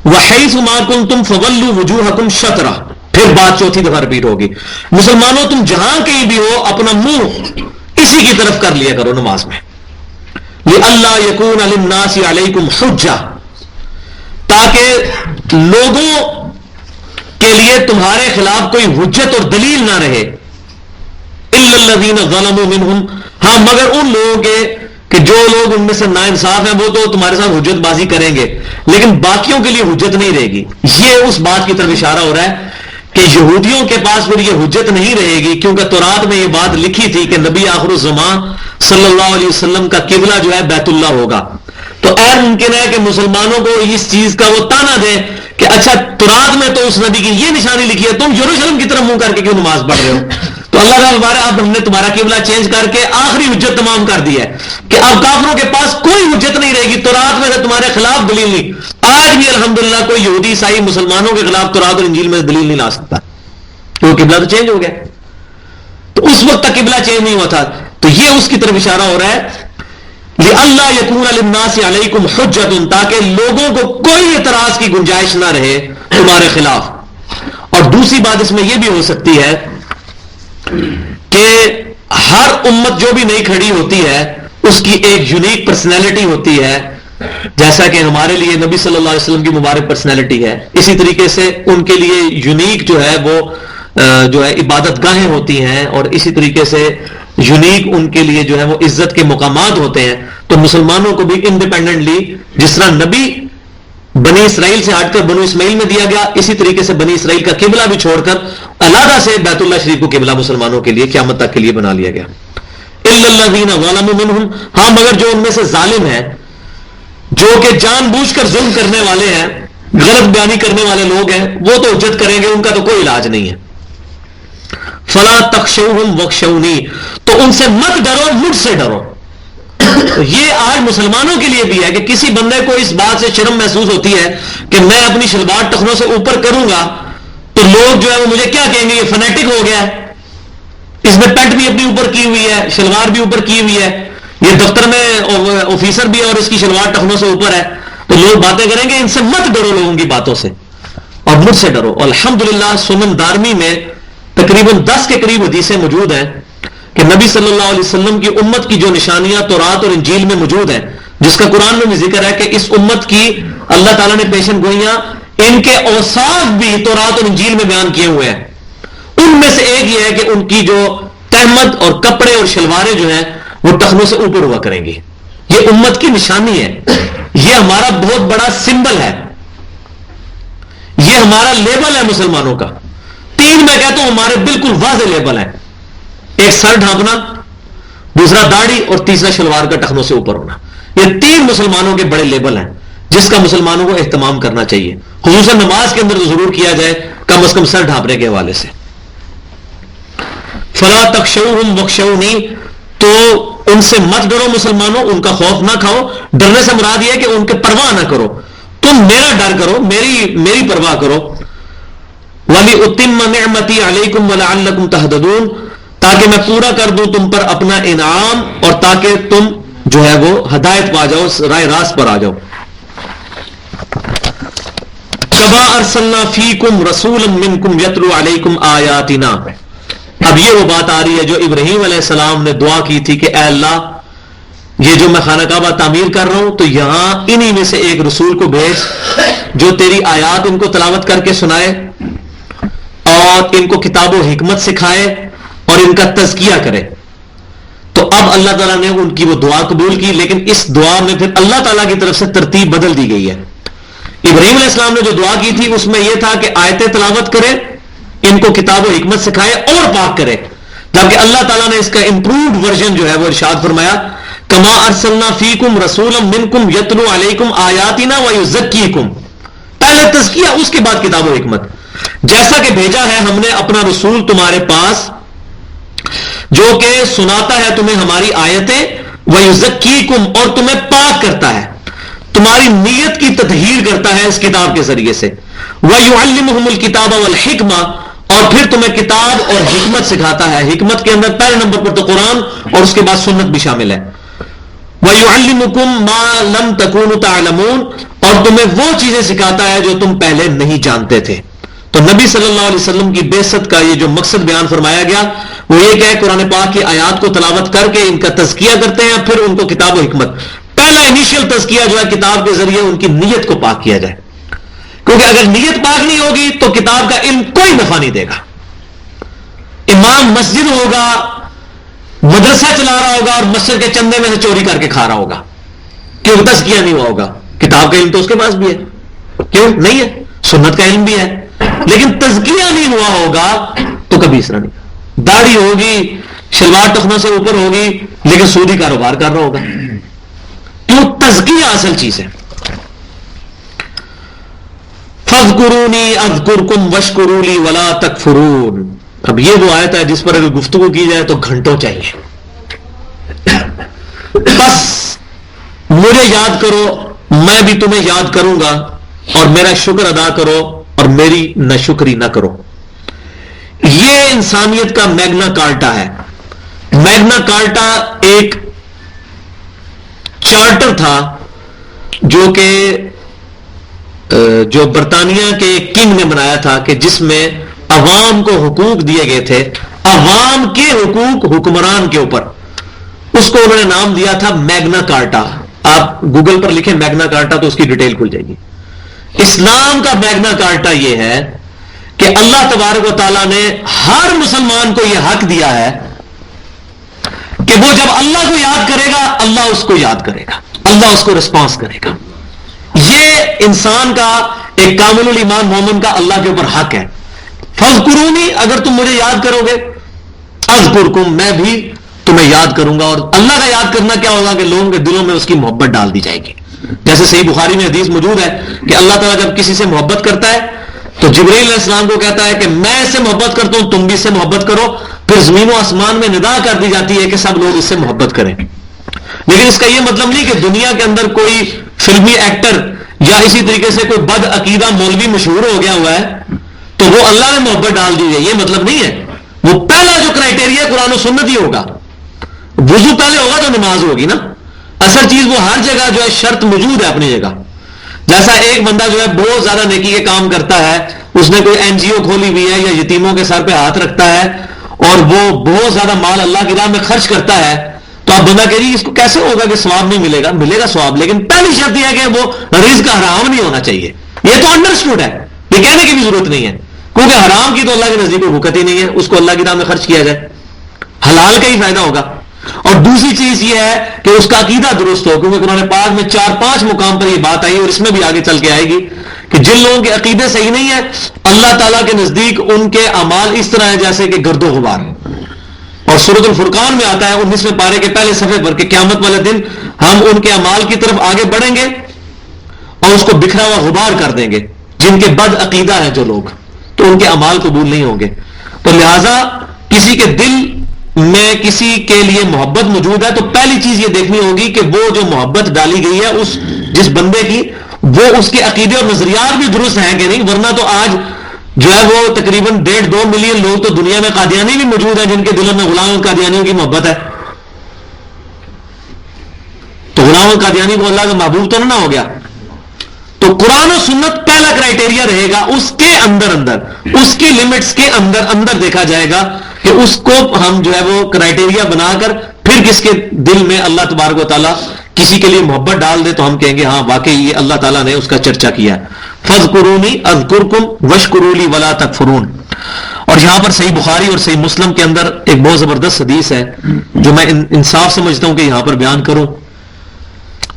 وَحَيْثُ مَا كُنْتُمْ فَوَلُّوا وُجُوهَكُمْ شَطْرَهُ. پھر بات چوتھی دفعہ ریپیٹ ہوگی. مسلمانوں تم جہاں کہیں بھی ہو اپنا منہ اسی کی طرف کر لیا کرو نماز میں. لِأَلَّا يَكُونَ لِلنَّاسِ عَلَيْكُمْ حُجَّةٌ, تاکہ لوگوں کے لیے تمہارے خلاف کوئی حجت اور دلیل نہ رہے. إِلَّا الَّذِينَ ظَلَمُوا مِنْهُمْ, ہاں مگر ان لوگوں کے کہ جو لوگ ان میں سے ناانصاف ہیں وہ تو تمہارے ساتھ حجت بازی کریں گے لیکن باقیوں کے لیے حجت نہیں رہے گی. یہ اس بات کی طرف اشارہ ہو رہا ہے کہ یہودیوں کے پاس پھر یہ حجت نہیں رہے گی کیونکہ تورات میں یہ بات لکھی تھی کہ نبی آخر الزمان صلی اللہ علیہ وسلم کا قبلہ جو ہے بیت اللہ ہوگا. تو غیر ممکن ہے کہ مسلمانوں کو اس چیز کا وہ تانا دے کہ اچھا تورات میں تو اس نبی کی یہ نشانی لکھی ہے, تم یروشلم کی طرف منہ کر کے کیوں نماز پڑھ رہے ہو؟ تو اللہ تعالیٰ اب ہم نے تمہارا قبلہ چینج کر کے آخری حجت تمام کر دی ہے کہ اب کافروں کے پاس کوئی حجت نہیں رہے گی. تورات میں سے تمہارے خلاف دلیل نہیں. آج بھی الحمدللہ کوئی یہودی عیسائی مسلمانوں کے خلاف تورات اور انجیل میں دلیل نہیں لا سکتا کیونکہ قبلہ تو چینج ہو گیا. تو اس وقت تک قبلہ چینج نہیں ہوا تھا. تو یہ اس کی طرف اشارہ ہو رہا ہے لِأَلَّا يَكُونَ لِلنَّاسِ عَلَيْكُمْ حُجَّةٌ, تاکہ لوگوں کو کوئی اعتراض کی گنجائش نہ رہے تمہارے خلاف. اور دوسری بات اس میں یہ بھی ہو سکتی ہے کہ ہر امت جو بھی نئی کھڑی ہوتی ہے اس کی ایک یونیک پرسنالٹی ہوتی ہے, جیسا کہ ہمارے لیے نبی صلی اللہ علیہ وسلم کی مبارک پرسنالٹی ہے. اسی طریقے سے ان کے لیے یونیک جو ہے وہ جو ہے عبادت گاہیں ہوتی ہیں اور اسی طریقے سے یونیک ان کے لیے جو ہے وہ عزت کے مقامات ہوتے ہیں. تو مسلمانوں کو بھی انڈیپینڈنٹلی جس طرح نبی بنی اسرائیل سے ہٹ کر بنو اسماعیل میں دیا گیا اسی طریقے سے بنی اسرائیل کا قبلہ بھی چھوڑ کر علیحدہ سے بیت اللہ شریف کو قبلہ مسلمانوں کے لیے قیامت تک کے لیے بنا لیا گیا. الا الذین ظلموا منہم, ہاں مگر جو ان میں سے ظالم ہیں جو کہ جان بوجھ کر ظلم کرنے والے ہیں, غلط بیانی کرنے والے لوگ ہیں, وہ تو حجت کریں گے, ان کا تو کوئی علاج نہیں ہے. فلا تخشوہم واخشونی, تو ان سے مت ڈرو مجھ سے ڈرو. یہ آج مسلمانوں کے لیے بھی ہے کہ کسی بندے کو اس بات سے شرم محسوس ہوتی ہے کہ میں اپنی شلوار ٹخنوں سے اوپر کروں گا تو لوگ جو ہے وہ مجھے کیا کہیں گے, یہ فنیٹک ہو گیا ہے, اس نے پینٹ بھی اپنی اوپر کی ہوئی ہے, شلوار بھی اوپر کی ہوئی ہے, یہ دفتر میں آفیسر بھی ہے اور اس کی شلوار ٹخنوں سے اوپر ہے. تو لوگ باتیں کریں گے, ان سے مت ڈرو لوگوں کی باتوں سے اور مجھ سے ڈرو. الحمدللہ سنن دارمی میں تقریباً 10 کے قریب حدیثیں موجود ہیں کہ نبی صلی اللہ علیہ وسلم کی امت کی جو نشانیاں تورات اور انجیل میں موجود ہیں, جس کا قرآن میں بھی ذکر ہے کہ اس امت کی اللہ تعالیٰ نے پیشن گوئیاں ان کے اوصاف بھی تورات اور انجیل میں بیان کیے ہوئے ہیں. ان میں سے ایک یہ ہے کہ ان کی جو تہمت اور کپڑے اور شلواریں جو ہیں وہ ٹخنوں سے اوپر ہوا کریں گی. یہ امت کی نشانی ہے, یہ ہمارا بہت بڑا سمبل ہے, یہ ہمارا لیبل ہے مسلمانوں کا. 3 میں کہتا ہوں ہمارے بالکل واضح لیبل ہیں, ایک سر ڈھانپنا, دوسرا داڑھی اور تیسرا شلوار کا ٹخنوں سے اوپر ہونا. یہ 3 مسلمانوں کے بڑے لیبل ہیں جس کا مسلمانوں کو اہتمام کرنا چاہیے, خصوصاً نماز کے اندر تو ضرور کیا جائے, کم از کم سر ڈھانپنے کے حوالے سے. فلا تخشوہم واخشونی، تو ان سے مت ڈرو مسلمانوں، ان کا خوف نہ کھاؤ. ڈرنے سے مراد یہ ہے کہ ان کے پرواہ نہ کرو، تم میرا ڈر کرو، میری پرواہ کرو. وَلِأُتِمَّ نِعْمَتِي عَلَيْكُمْ وَلَعَلَّكُمْ تَهْتَدُونَ، تاکہ میں پورا کر دوں تم پر اپنا انعام اور تاکہ تم جو ہے وہ ہدایت پا جاؤ، راہ راست پر آ جاؤ. کما ارسلنا فیکم رسولا منکم یتلو علیکم آیاتنا. اب یہ وہ بات آ رہی ہے جو ابراہیم علیہ السلام نے دعا کی تھی کہ اے اللہ، یہ جو میں خانہ کعبہ تعمیر کر رہا ہوں تو یہاں انہی میں سے ایک رسول کو بھیج جو تیری آیات ان کو تلاوت کر کے سنائے اور ان کو کتاب و حکمت سکھائے اور ان کا تزکیہ کرے. تو اب اللہ تعالیٰ نے ان کی وہ دعا قبول کی، لیکن اس دعا میں پھر اللہ تعالیٰ کی طرف سے ترتیب بدل دی گئی ہے. ابراہیم علیہ السلام نے جو دعا کی تھی اس میں یہ تھا کہ آیتیں تلاوت کرے، ان کو کتاب و حکمت سکھائے اور پاک کرے، جبکہ اللہ تعالیٰ نے اس کا امپرووڈ ورژن جو ہے وہ ارشاد فرمایا کما ارسلنا فیکم رسولا منکم یتلو علیکم آیاتنا ویزکیکم. پہلے تزکیہ، اس کے بعد کتاب و حکمت. جیسا کہ بھیجا ہے ہم نے اپنا رسول تمہارے پاس جو کہ سناتا ہے تمہیں ہماری آیتیں، ویزکیکم، اور تمہیں پاک کرتا ہے، تمہاری نیت کی تطہیر کرتا ہے اس کتاب کے ذریعے سے. وَيُعَلِّمُهُمُ الْكِتَابَ وَالْحِكْمَةَ، اور پھر تمہیں کتاب اور حکمت سکھاتا ہے. حکمت کے اندر پہلے نمبر پر تو قرآن اور اس کے بعد سنت بھی شامل ہے. وَيُعَلِّمُكُم مَّا لَمْ تَكُونُوا تَعْلَمُونَ، اور تمہیں وہ چیزیں سکھاتا ہے جو تم پہلے نہیں جانتے تھے. تو نبی صلی اللہ علیہ وسلم کی بعثت کا یہ جو مقصد بیان فرمایا گیا وہ یہ کہ قرآن پاک کی آیات کو تلاوت کر کے ان کا تزکیہ کرتے ہیں، پھر ان کو کتاب و حکمت. پہلا انیشیل تزکیہ جو ہے کتاب کے ذریعے ان کی نیت کو پاک کیا جائے، کیونکہ اگر نیت پاک نہیں ہوگی تو کتاب کا علم کوئی نفع نہیں دے گا. امام مسجد ہوگا، مدرسہ چلا رہا ہوگا اور مسجد کے چندے میں سے چوری کر کے کھا رہا ہوگا، کیوں؟ تزکیہ نہیں ہوا ہوگا. کتاب کا علم تو اس کے پاس بھی ہے، کیوں نہیں ہے؟ سنت کا علم بھی ہے، لیکن تزکیہ نہیں ہوا ہوگا تو کبھی اس طرح نہیں. داڑھی ہوگی، شلوار ٹخنوں سے اوپر ہوگی، لیکن سودی کاروبار کر رہا ہوگا. کیوں؟ تزکیہ اصل چیز ہے. فَاذْكُرُونِي أَذْكُرْكُمْ وَاشْكُرُوا لِي وَلَا تَكْفُرُونَ. اب یہ وہ آیت ہے جس پر اگر گفتگو کی جائے تو گھنٹوں چاہیے. بس مجھے یاد کرو، میں بھی تمہیں یاد کروں گا، اور میرا شکر ادا کرو اور میری ناشکری نہ کرو. یہ انسانیت کا میگنا کارٹا ہے. میگنا کارٹا ایک چارٹر تھا جو برطانیہ کے کنگ نے بنایا تھا، کہ جس میں عوام کو حقوق دیے گئے تھے، عوام کے حقوق حکمران کے اوپر. اس کو انہوں نے نام دیا تھا میگنا کارٹا. آپ گوگل پر لکھیں میگنا کارٹا تو اس کی ڈیٹیل کھل جائے گی. اسلام کا میگنا کارٹا یہ ہے کہ اللہ تبارک و تعالیٰ نے ہر مسلمان کو یہ حق دیا ہے کہ وہ جب اللہ کو یاد کرے گا اللہ اس کو یاد کرے گا، اللہ اس کو رسپانس کرے گا. یہ انسان کا ایک کامل الایمان مومن کا اللہ کے اوپر حق ہے. فَاذْكُرُونِي، اگر تم مجھے یاد کرو گے، اذکرکم، میں بھی تمہیں یاد کروں گا. اور اللہ کا یاد کرنا کیا ہوگا کہ لوگوں کے دلوں میں اس کی محبت ڈال دی جائے گی. جیسے صحیح بخاری میں حدیث موجود ہے کہ اللہ تعالیٰ جب کسی سے محبت کرتا ہے تو جبرائیل علیہ السلام کو کہتا ہے کہ میں اس سے محبت کرتا ہوں، تم بھی اس سے محبت کرو. پھر زمین و آسمان میں ندا کر دی جاتی ہے کہ سب لوگ اس سے محبت کریں. لیکن اس کا یہ مطلب نہیں کہ دنیا کے اندر کوئی فلمی ایکٹر یا اسی طریقے سے کوئی بد عقیدہ مولوی مشہور ہو گیا ہوا ہے تو وہ اللہ نے محبت ڈال دی ہے، یہ مطلب نہیں ہے. وہ پہلا جو کرائٹیریا قرآن و سنت ہی ہوگا. وضو پہلے ہوگا تو نماز ہوگی نا. اصل چیز وہ ہر جگہ جو ہے شرط موجود ہے اپنی جگہ. جیسا ایک بندہ جو ہے بہت زیادہ نیکی کے کام کرتا ہے، اس نے کوئی این جی او کھولی ہوئی ہے یا یتیموں کے سر پہ ہاتھ رکھتا ہے اور وہ بہت زیادہ مال اللہ کی راہ میں خرچ کرتا ہے، تو اب بندہ کہہ رہی اس کو کیسے ہوگا کہ ثواب نہیں ملے گا؟ ملے گا ثواب، لیکن پہلی شرط یہ ہے کہ وہ رزق حرام نہیں ہونا چاہیے. یہ تو انڈرسٹوڈ ہے، یہ کہنے کی بھی ضرورت نہیں ہے، کیونکہ حرام کی تو اللہ کے نزدیک کوئی بھوکت ہی نہیں ہے. اس کو اللہ کی راہ میں خرچ کیا جائے، حلال کا ہی فائدہ ہوگا. اور دوسری چیز یہ ہے کہ اس کا عقیدہ درست ہو، کیونکہ قرآن پاک میں 4-5 مقام پر یہ بات آئی اور اس میں بھی آگے چل کے آئے گی کہ جن لوگوں کے عقیدے صحیح نہیں ہے اللہ تعالیٰ کے نزدیک ان کے اعمال اس طرح ہے جیسے کہ گرد و غبار. اور سورۃ الفرقان میں آتا ہے 19ویں پارے کے پہلے صفحے پر کہ قیامت والے دن ہم ان کے اعمال کی طرف آگے بڑھیں گے اور اس کو بکھرا ہوا غبار کر دیں گے. جن کے بد عقیدہ ہے جو لوگ، تو ان کے اعمال قبول نہیں ہوں گے. تو لہٰذا کسی کے دل میں کسی کے لیے محبت موجود ہے تو پہلی چیز یہ دیکھنی ہوگی کہ وہ جو محبت ڈالی گئی ہے اس جس بندے کی، وہ اس کے عقیدے اور نظریات بھی درست ہیں کہ نہیں. ورنہ تو آج جو ہے وہ تقریباً 1.5-2 ملین لوگ تو دنیا میں قادیانی بھی موجود ہیں جن کے دلوں میں غلام القادیانیوں کی محبت ہے. تو غلام القادیانی کو اللہ کا محبوب تو نہ ہو گیا. تو قرآن و سنت پہلا کرائٹیریا رہے گا، اس کے اندر اس کی لمٹس کے اندر دیکھا جائے گا کہ اس کو ہم جو ہے وہ کرائٹیریا بنا کر پھر کس کے دل میں اللہ تبارک و تعالیٰ کسی کے لیے محبت ڈال دے تو ہم کہیں گے ہاں واقعی یہ اللہ تعالیٰ نے اس کا چرچا کیا ہے. فَاذْكُرُونِي أَذْكُرْكُمْ وَاشْكُرُوا لِي وَلَا تَكْفُرُونَ. اور یہاں پر صحیح بخاری اور صحیح مسلم کے اندر ایک بہت زبردست حدیث ہے جو میں انصاف سمجھتا ہوں کہ یہاں پر بیان کروں،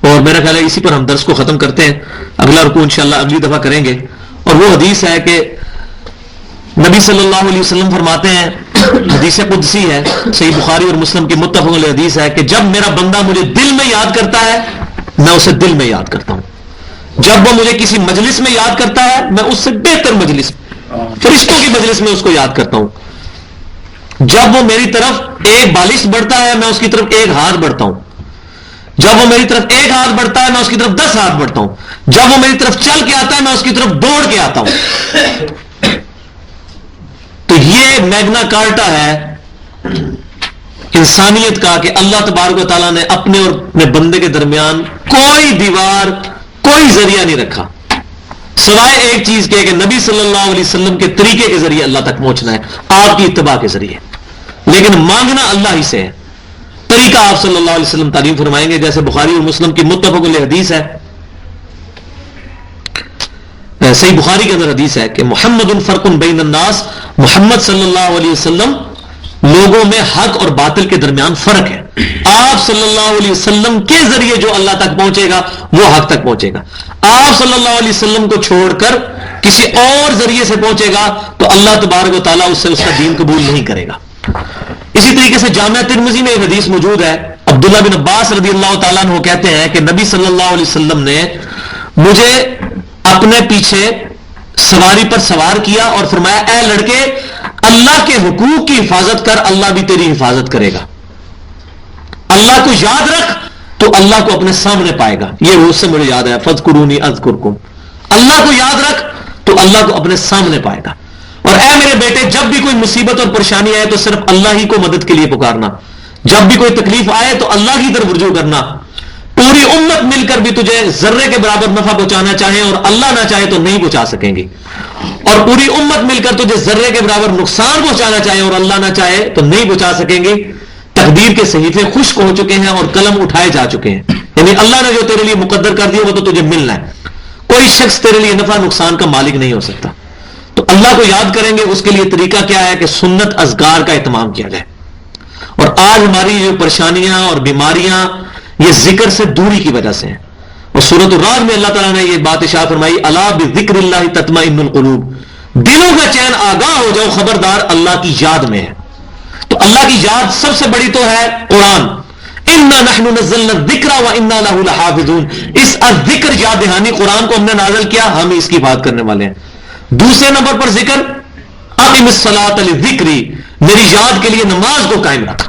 اور میرا خیال ہے اسی پر ہم درس کو ختم کرتے ہیں. اگلا رکوع انشاءاللہ اگلی دفعہ کریں گے. اور وہ حدیث ہے کہ نبی صلی اللہ علیہ وسلم فرماتے ہیں، حدیث قدسی ہے، صحیح بخاری اور مسلم کی متفق علیہ حدیث ہے کہ جب میرا بندہ مجھے دل میں یاد کرتا ہے میں اسے دل میں یاد کرتا ہوں، جب وہ مجھے کسی مجلس میں یاد کرتا ہے میں اس سے بہتر مجلس، فرشتوں کی مجلس میں اس کو یاد کرتا ہوں، جب وہ میری طرف ایک بالش بڑھتا ہے میں اس کی طرف ایک ہاتھ بڑھتا ہوں، جب وہ میری طرف ایک ہاتھ بڑھتا ہے میں اس کی طرف 10 ہاتھ بڑھتا ہوں، جب وہ میری طرف چل کے آتا ہے میں اس کی طرف دوڑ کے آتا ہوں. تو یہ میگنا کارٹا ہے انسانیت کا کہ اللہ تبارک و تعالیٰ نے اپنے اور اپنے بندے کے درمیان کوئی دیوار، کوئی ذریعہ نہیں رکھا سوائے ایک چیز کے کہ نبی صلی اللہ علیہ وسلم کے طریقے کے ذریعے اللہ تک پہنچنا ہے، آپ کی اتباع کے ذریعے. لیکن مانگنا اللہ ہی سے ہے. طریقہ آپ صلی اللہ علیہ وسلم تعلیم فرمائیں گے، جیسے بخاری اور مسلم کی متفق علیہ حدیث ہے، صحیح بخاری کے اندر حدیث ہے کہ محمد فرق بین الناس، محمد صلی اللہ علیہ وسلم لوگوں میں حق اور باطل کے درمیان فرق ہے. آپ صلی اللہ علیہ وسلم کے ذریعے جو اللہ تک پہنچے گا وہ حق تک پہنچے گا. آپ صلی اللہ علیہ وسلم کو چھوڑ کر کسی اور ذریعے سے پہنچے گا تو اللہ تبارک و تعالیٰ اس سے اس کا دین قبول نہیں کرے گا. اسی طریقے سے جامعہ ترمذی میں ایک حدیث موجود ہے، عبداللہ بن عباس رضی اللہ تعالیٰ عنہ کہتے ہیں کہ نبی صلی اللہ علیہ وسلم نے مجھے اپنے پیچھے سواری پر سوار کیا اور فرمایا اے لڑکے اللہ کے حقوق کی حفاظت کر، اللہ بھی تیری حفاظت کرے گا. اللہ کو یاد رکھ تو اللہ کو اپنے سامنے پائے گا. یہ اس سے مجھے یاد ہے فَاذْكُرُونِي أَذْكُرْكُمْ. اللہ کو یاد رکھ تو اللہ کو اپنے سامنے پائے گا. اور اے میرے بیٹے جب بھی کوئی مصیبت اور پریشانی آئے تو صرف اللہ ہی کو مدد کے لیے پکارنا، جب بھی کوئی تکلیف آئے تو اللہ کی طرف رجوع کرنا. پوری امت مل کر بھی تجھے ذرے کے برابر نفع پہنچانا چاہیں اور اللہ نہ چاہے تو نہیں پہنچا سکیں گی، اور پوری امت مل کر تجھے ذرے کے برابر نقصان پہنچانا چاہیں اور اللہ نہ چاہے تو نہیں پہنچا سکیں گی. تقدیر کے صحیفے خشک ہو چکے ہیں اور قلم اٹھائے جا چکے ہیں، یعنی اللہ نے جو تیرے لیے مقدر کر دیا وہ تو تجھے ملنا ہے. کوئی شخص تیرے لیے نفع نقصان کا مالک نہیں ہو سکتا. تو اللہ کو یاد کریں گے، اس کے لیے طریقہ کیا ہے کہ سنت اذکار کا اہتمام کیا جائے. اور آج ہماری جو پریشانیاں اور بیماریاں یہ ذکر سے دوری کی وجہ سے ہیں. اور سورۃ الرعد میں اللہ تعالیٰ نے یہ بات ارشاد فرمائی الا بذکر اللہ تطمئن القلوب، دلوں کا چین آگاہ ہو جاؤ، خبردار اللہ کی یاد میں ہے. تو اللہ کی یاد سب سے بڑی تو ہے قرآن. انا نحن نزلنا الذکر وانا له لحافظون. اس الذکر یاد دہانی قرآن کو ہم نے نازل کیا، ہم اس کی حفاظت کرنے والے ہیں. دوسرے نمبر پر ذکر اقم الصلاۃ لذکری، میری یاد کے لیے نماز کو قائم رکھ.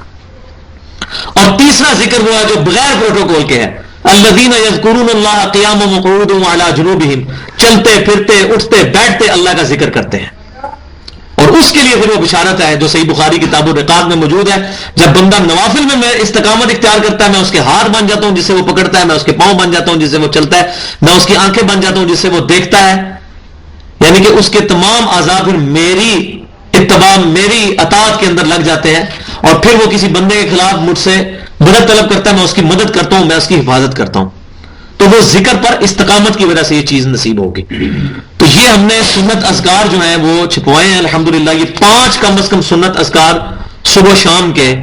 اور تیسرا ذکر وہ ہے جو بغیر پروٹوکول کے ہے، الذین یذکرون اللہ قیاما وقعودا وعلی جنوبہم، چلتے پھرتے اٹھتے بیٹھتے اللہ کا ذکر کرتے ہیں. اور اس کے لیے پھر وہ بشارت ہے جو صحیح بخاری کتاب الرقاق میں موجود ہے، جب بندہ نوافل میں استقامت اختیار کرتا ہے میں اس کے ہاتھ بن جاتا ہوں جس سے وہ پکڑتا ہے، میں اس کے پاؤں بن جاتا ہوں جس سے وہ چلتا ہے، میں اس کی آنکھیں بن جاتا ہوں جس سے وہ دیکھتا ہے. یعنی کہ اس کے تمام اعضاء پھر میری اتباع میری اطاعت کے اندر لگ جاتے ہیں. اور پھر وہ کسی بندے کے خلاف مجھ سے مدد طلب کرتا ہے، میں اس کی مدد کرتا ہوں، میں اس کی حفاظت کرتا ہوں. تو وہ ذکر پر استقامت کی وجہ سے یہ چیز نصیب ہوگی. تو یہ ہم نے سنت اذکار جو ہیں وہ چھپوائے ہیں الحمدللہ. یہ 5 کم از کم سنت اذکار صبح شام کے،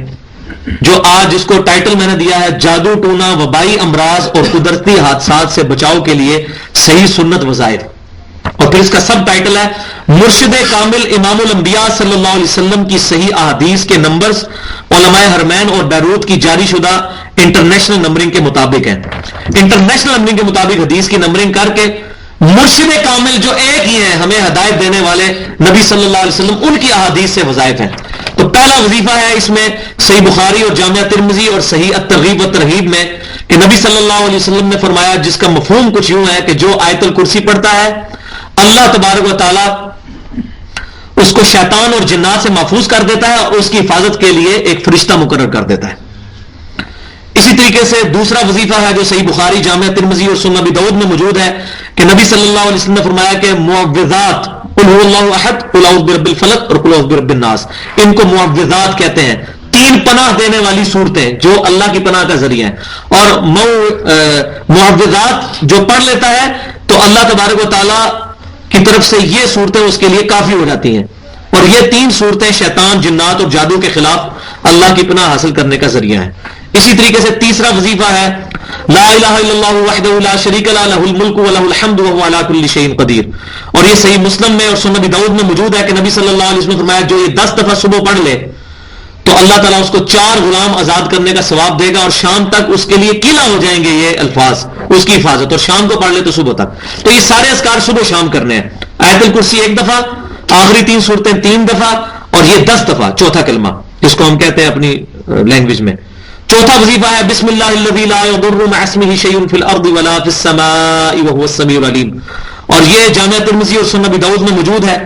جو آج جس کو ٹائٹل میں نے دیا ہے جادو ٹونا وبائی امراض اور قدرتی حادثات سے بچاؤ کے لیے صحیح سنت وظائف. اور پھر اس کا سب ٹائٹل ہے مرشد کامل امام الانبیاء صلی اللہ علیہ وسلم کی صحیح احادیث کے نمبرز علماء حرمین اور بیروت کی جاری شدہ انٹرنیشنل نمبرنگ کے مطابق ہیں. انٹرنیشنل نمبرنگ کے مطابق حدیث کی نمبرنگ کر کے مرشد کامل جو ایک ہی ہیں ہمیں ہدایت دینے والے نبی صلی اللہ علیہ وسلم، ان کی احادیث سے وظائف ہیں. تو پہلا وظیفہ ہے اس میں صحیح بخاری اور جامعہ ترمذی اور صحیح الترغیب و ترہیب میں کہ نبی صلی اللہ علیہ وسلم نے فرمایا، جس کا مفہوم کچھ یوں ہے کہ جو آیت الکرسی پڑھتا ہے اللہ تبارک و تعالی اس کو شیطان اور جنات سے محفوظ کر دیتا ہے اور اس کی حفاظت کے لیے ایک فرشتہ مقرر کر دیتا ہے۔ اسی طریقے سے دوسرا وظیفہ ہے جو صحیح بخاری، جامعہ ترمذی اور سنن ابی داؤد میں موجود ہے کہ نبی صلی اللہ علیہ وسلم نے فرمایا کہ معوذات، قل هو اللہ احد، قل اعوذ برب الفلق اور قل اعوذ برب الناس، ان کو معوذات کہتے ہیں، تین پناہ دینے والی صورتیں جو اللہ کی پناہ کا ذریعہ ہیں۔ اور معوذات جو پڑھ لیتا ہے تو اللہ تبارک و تعالی کی طرف سے یہ صورتیں اس کے لیے کافی ہو جاتی ہیں، اور یہ تین صورتیں شیطان، جنات اور جادو کے خلاف اللہ کی پناہ حاصل کرنے کا ذریعہ ہیں۔ اسی طریقے سے تیسرا وظیفہ ہے لا الہ الا اللہ وحدہ لا شریک لہ لہ الملک ولہ الحمد وہو علی کل شیء قدیر، اور یہ صحیح مسلم میں اور سنن ابی داؤد میں موجود ہے کہ نبی صلی اللہ علیہ وسلم نے فرمایا جو یہ 10 دفعہ صبح پڑھ لے تو اللہ تعالیٰ اس کو 4 غلام آزاد کرنے کا ثواب دے گا، اور شام تک اس کے لیے قلعہ ہو جائیں گے یہ الفاظ اس کی حفاظت، اور شام کو پڑھ لے تو صبح تک۔ تو یہ سارے اذکار صبح شام کرنے ہیں، آیت الکرسی 1 دفعہ، آخری 3 صورتیں 3 دفعہ، اور یہ 10 دفعہ چوتھا کلمہ جس کو ہم کہتے ہیں اپنی لینگویج میں۔ چوتھا وظیفہ ہے بسم اللہ الذی لا یضر مع اسمہ شیء فی الارض ولا فی السماء وہو السمیع العلیم، اور یہ جامعہ ترمذی اور سنن ابی داؤد میں موجود ہے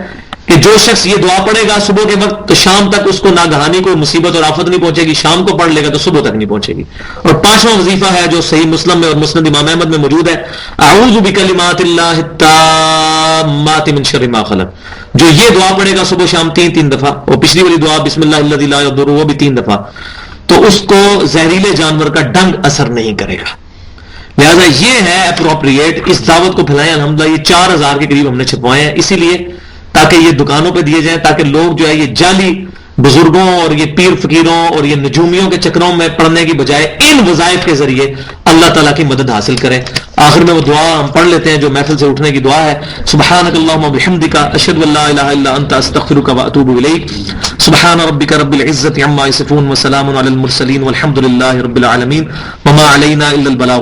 کہ جو شخص یہ دعا پڑھے گا صبح کے وقت تو شام تک اس کو ناگہانی کوئی مصیبت اور آفت نہیں پہنچے گی، شام کو پڑھ لے گا تو صبح تک نہیں پہنچے گی۔ اور 5واں وظیفہ ہے جو صحیح مسلم میں اور مسند امام احمد میں موجود ہے، اعوذ بکلمات اللہ التامات من شر ما خلق، جو یہ دعا پڑھے گا صبح شام 3 دفعہ، اور پچھلی والی دعا بسم اللہ الذی لا یضر وہ بھی 3 دفعہ، تو اس کو زہریلے جانور کا ڈنگ اثر نہیں کرے گا۔ لہذا یہ ہے اپروپریٹ، اس دعوت کو پھیلائیں۔ الحمدللہ یہ 4000 کے قریب ہم نے چھپوائے ہیں، اسی لیے تاکہ یہ دکانوں پہ دیے جائیں، تاکہ لوگ جو ہے یہ جعلی بزرگوں اور یہ پیر فقیروں اور یہ نجومیوں کے چکروں میں پڑھنے کی بجائے ان وظائف کے ذریعے اللہ تعالیٰ کی مدد حاصل کریں۔ آخر میں وہ دعا ہم پڑھ لیتے ہیں جو محفل سے اٹھنے کی دعا ہے، سبحانک اللہم وبحمدک اشہد ان لا الہ الا انت استغفرک واتوب الیک، سبحان ربک رب العزۃ عما یصفون وسلام علی المرسلین والحمد للہ رب العالمین وما علینا الا البلاغ۔